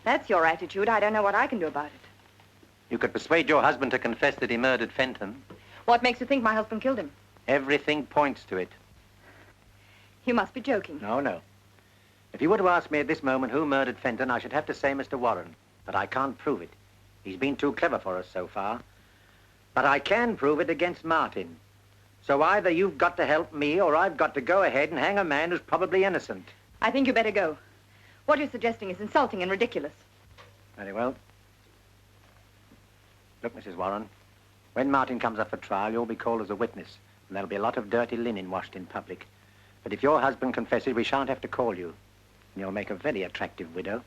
that's your attitude, I don't know what I can do about it. You could persuade your husband to confess that he murdered Fenton. What makes you think my husband killed him? Everything points to it. You must be joking. No, no. If you were to ask me at this moment who murdered Fenton, I should have to say Mr. Warren. But I can't prove it. He's been too clever for us so far. But I can prove it against Martin. So either you've got to help me, or I've got to go ahead and hang a man who's probably innocent. I think you better go. What you're suggesting is insulting and ridiculous. Very well. Look, Mrs. Warren, when Martin comes up for trial, you'll be called as a witness, and there'll be a lot of dirty linen washed in public. But if your husband confesses, we shan't have to call you. And you'll make a very attractive widow.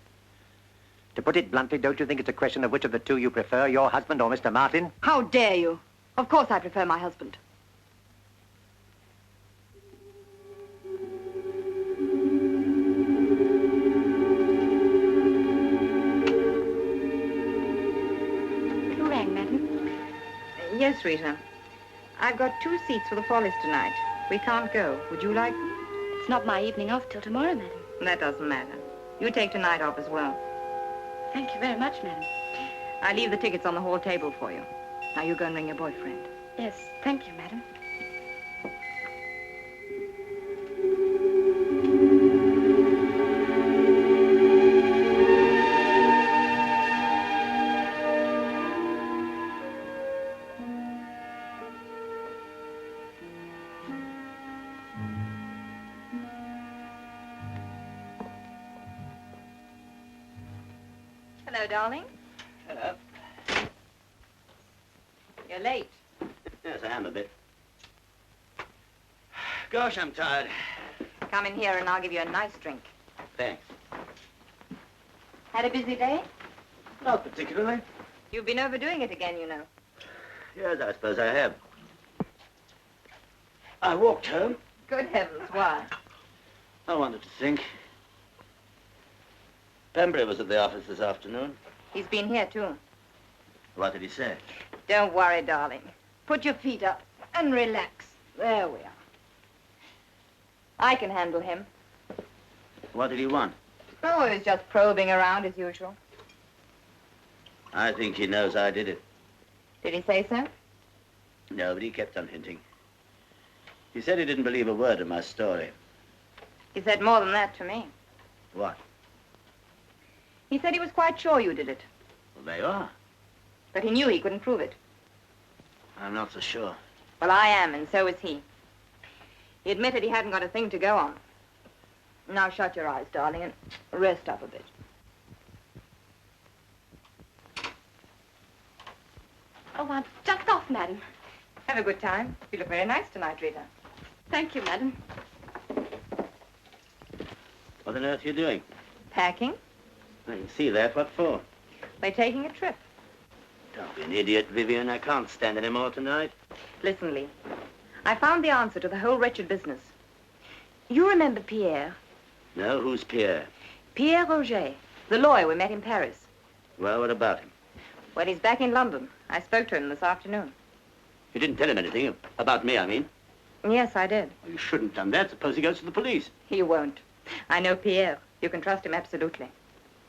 To put it bluntly, don't you think it's a question of which of the two you prefer, your husband or Mr. Martin? How dare you? Of course I prefer my husband. Who rang, madam? Yes, Rita. I've got 2 seats for the Follies tonight. We can't go. Would you like them? It's not my evening off till tomorrow, madam. That doesn't matter. You take tonight off as well. Thank you very much, madam. I leave the tickets on the hall table for you. Now you go and ring your boyfriend. Yes, thank you, madam. Hello, darling. Hello. You're late. Yes, I am a bit. Gosh, I'm tired. Come in here and I'll give you a nice drink. Thanks. Had a busy day? Not particularly. You've been overdoing it again, you know. Yes, I suppose I have. I walked home. Good heavens, why? I wanted to think. Pembury was at the office this afternoon. He's been here, too. What did he say? Don't worry, darling. Put your feet up and relax. There we are. I can handle him. What did he want? Oh, he was just probing around as usual. I think he knows I did it. Did he say so? No, but he kept on hinting. He said he didn't believe a word of my story. He said more than that to me. What? He said he was quite sure you did it. Well, there you are. But he knew he couldn't prove it. I'm not so sure. Well, I am, and so is he. He admitted he hadn't got a thing to go on. Now shut your eyes, darling, and rest up a bit. Oh, I'm just off, madam. Have a good time. You look very nice tonight, Rita. Thank you, madam. What on earth are you doing? Packing? I can see that. What for? We're taking a trip. Don't be an idiot, Vivian. I can't stand any more tonight. Listen, Lee. I found the answer to the whole wretched business. You remember Pierre? No? Who's Pierre? Pierre Roger, the lawyer we met in Paris. Well, what about him? Well, he's back in London. I spoke to him this afternoon. You didn't tell him anything about me, I mean. Yes, I did. Well, you shouldn't have done that. Suppose he goes to the police. He won't. I know Pierre. You can trust him absolutely.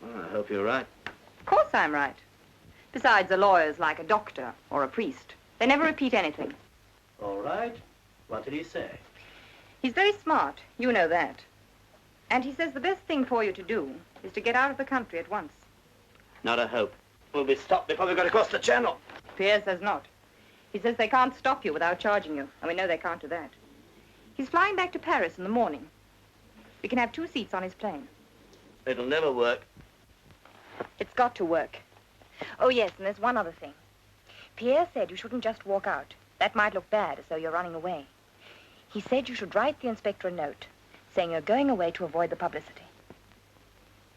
Well, I hope you're right. Of course I'm right. Besides, a lawyer's like a doctor or a priest. They never repeat anything. All right. What did he say? He's very smart. You know that. And he says the best thing for you to do is to get out of the country at once. Not a hope. We'll be stopped before we got across the channel. Pierre says not. He says they can't stop you without charging you, and we know they can't do that. He's flying back to Paris in the morning. We can have 2 seats on his plane. It'll never work. It's got to work. Oh, yes, and there's one other thing. Pierre said you shouldn't just walk out. That might look bad, as though you're running away. He said you should write the inspector a note, saying you're going away to avoid the publicity.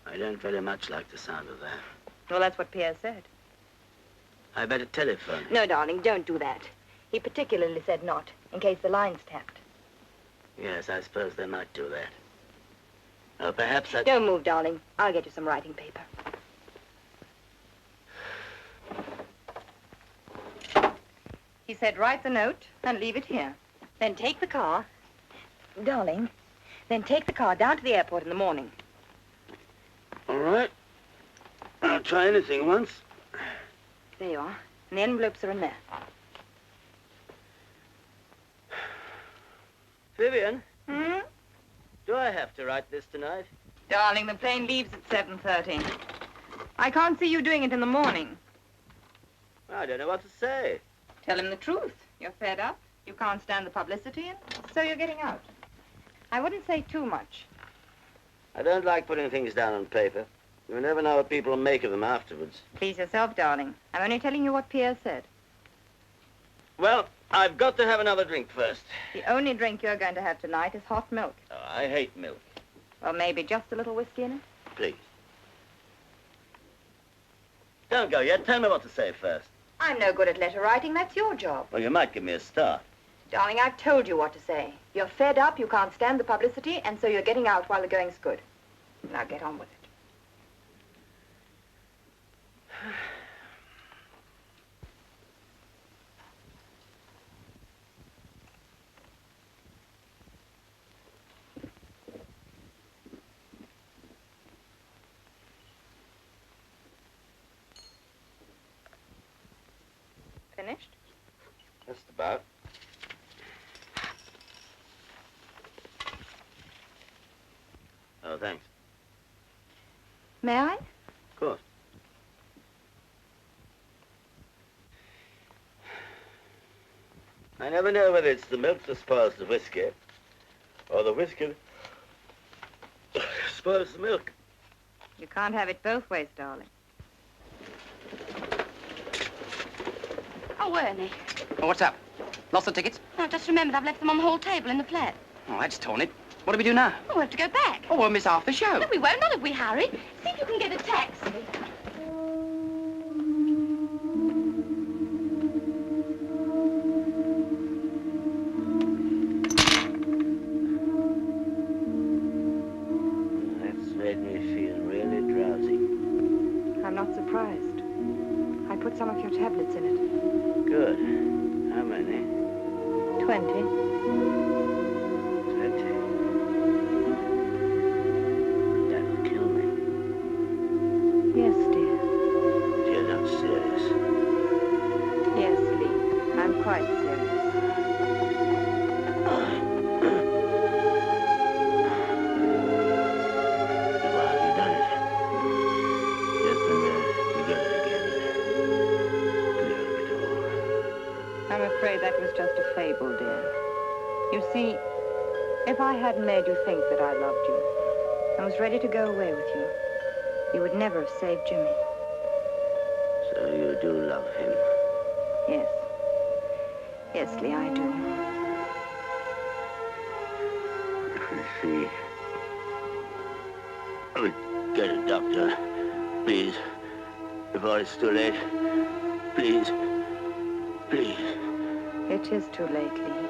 I don't very much like the sound of that. Well, that's what Pierre said. I better telephone. No, darling, don't do that. He particularly said not, in case the line's tapped. Yes, I suppose they might do that. Perhaps I... Don't move, darling. I'll get you some writing paper. He said write the note and leave it here. Then take the car. Darling, then take the car down to the airport in the morning. All right. I'll try anything once. There you are. And the envelopes are in there. Vivian, Hmm? do I have to write this tonight? Darling, the plane leaves at 7:30. I can't see you doing it in the morning. I don't know what to say. Tell him the truth. You're fed up. You can't stand the publicity, and so you're getting out. I wouldn't say too much. I don't like putting things down on paper. You never know what people will make of them afterwards. Please yourself, darling. I'm only telling you what Pierre said. Well, I've got to have another drink first. The only drink you're going to have tonight is hot milk. Oh, I hate milk. Well, maybe just a little whiskey in it. Please. Don't go yet. Tell me what to say first. I'm no good at letter writing. That's your job. Well, you might give me a start. Darling, I've told you what to say. You're fed up, you can't stand the publicity, and so you're getting out while the going's good. Now get on with it. Finished? Just about. Oh, thanks. May I? Of course. I never know whether it's the milk that spoils the whiskey, or the whiskey that spoils the milk. You can't have it both ways, darling. Oh, Ernie. Oh, what's up? Lost the tickets? No, just remembered I've left them on the hall table in the flat. Oh, that's torn it. What do we do now? Oh, we have to go back. Oh, we'll miss half the show. No, we won't, not if we hurry. See if you can get a taxi. That's made me feel really drowsy. I'm not surprised. I put some of your tablets in it. Good. How many? 20. 20. That'll kill me. Yes, dear. You're not serious. Yes, Lee. I'm quite serious. Why have you done it? Just when we're together again. Clear up it all. I'm afraid that was just a fable, dear. You see, if I hadn't made you think that I loved you, and was ready to go away with you, you would never have saved Jimmy. So you do love him? Yes. Yes, Lee, I do. I see. Oh, get a doctor, please. Before it's too late. Please. Please. It is too late, Lee.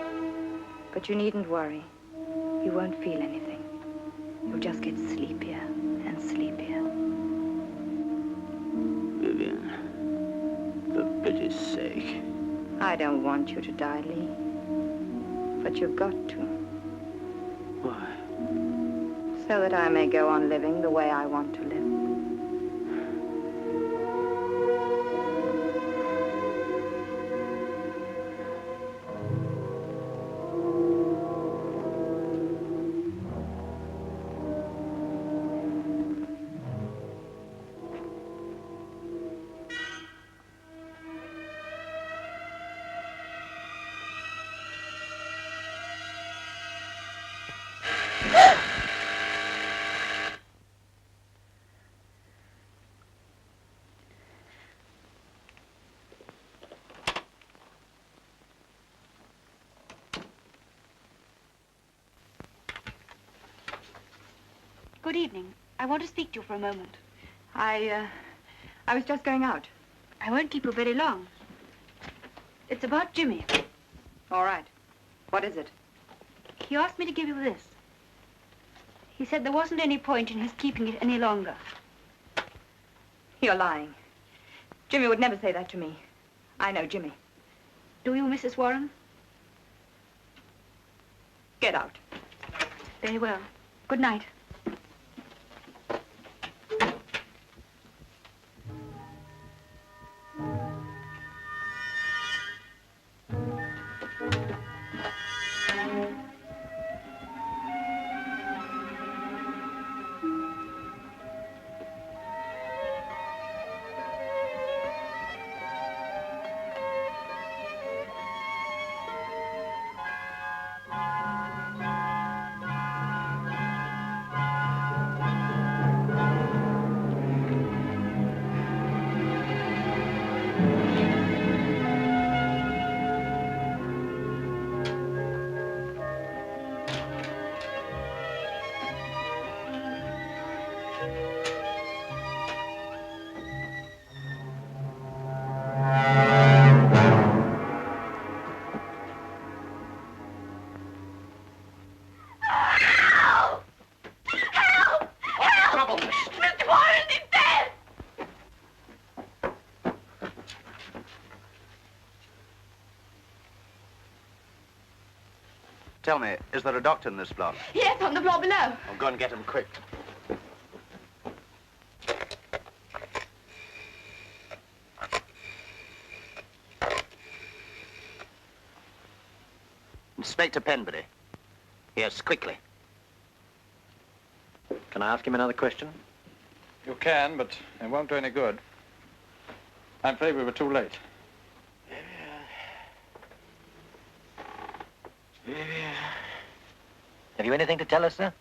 But you needn't worry. You won't feel anything. You'll just get sleepier and sleepier. Vivian, for pity's sake. I don't want you to die, Lee. But you've got to. Why? So that I may go on living the way I want to live. Good evening. I want to speak to you for a moment. I was just going out. I won't keep you very long. It's about Jimmy. All right. What is it? he asked me to give you this. He said there wasn't any point in his keeping it any longer. You're lying. Jimmy would never say that to me. I know Jimmy. Do you, Mrs. Warren? Get out. Very well. Good night. Tell me, is there a doctor in this block? Yes, on the floor below. I'll go and get him quick. Inspector Penbury. Yes, quickly. Can I ask him another question? You can, but it won't do any good. I'm afraid we were too late. Have you anything to tell us, sir?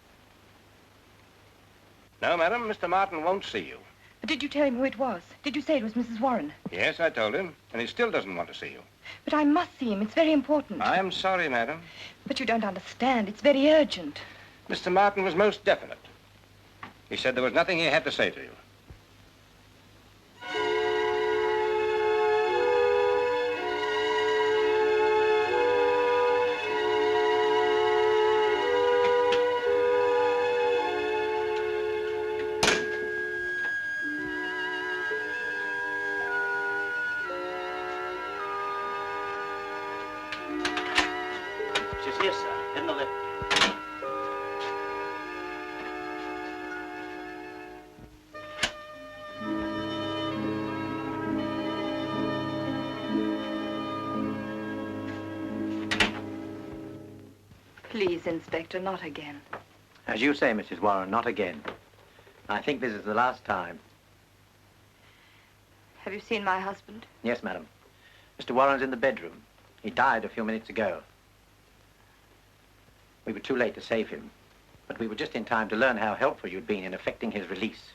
No, madam, Mr. Martin won't see you. But did you tell him who it was? Did you say it was Mrs. Warren? Yes, I told him, and he still doesn't want to see you. But I must see him. It's very important. I'm sorry, madam. But you don't understand. It's very urgent. Mr. Martin was most definite. He said there was nothing he had to say to you. She's here, sir, in the lift. Please, Inspector, not again. As you say, Mrs. Warren, not again. I think this is the last time. Have you seen my husband? Yes, madam. Mr. Warren's in the bedroom. He died a few minutes ago. We were too late to save him, but we were just in time to learn how helpful you'd been in effecting his release.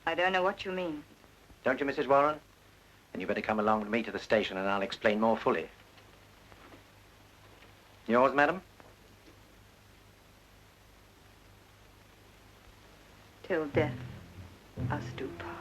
I don't know what you mean. Don't you, Mrs. Warren? Then you better come along with me to the station and I'll explain more fully. Yours, madam? Till death us do part.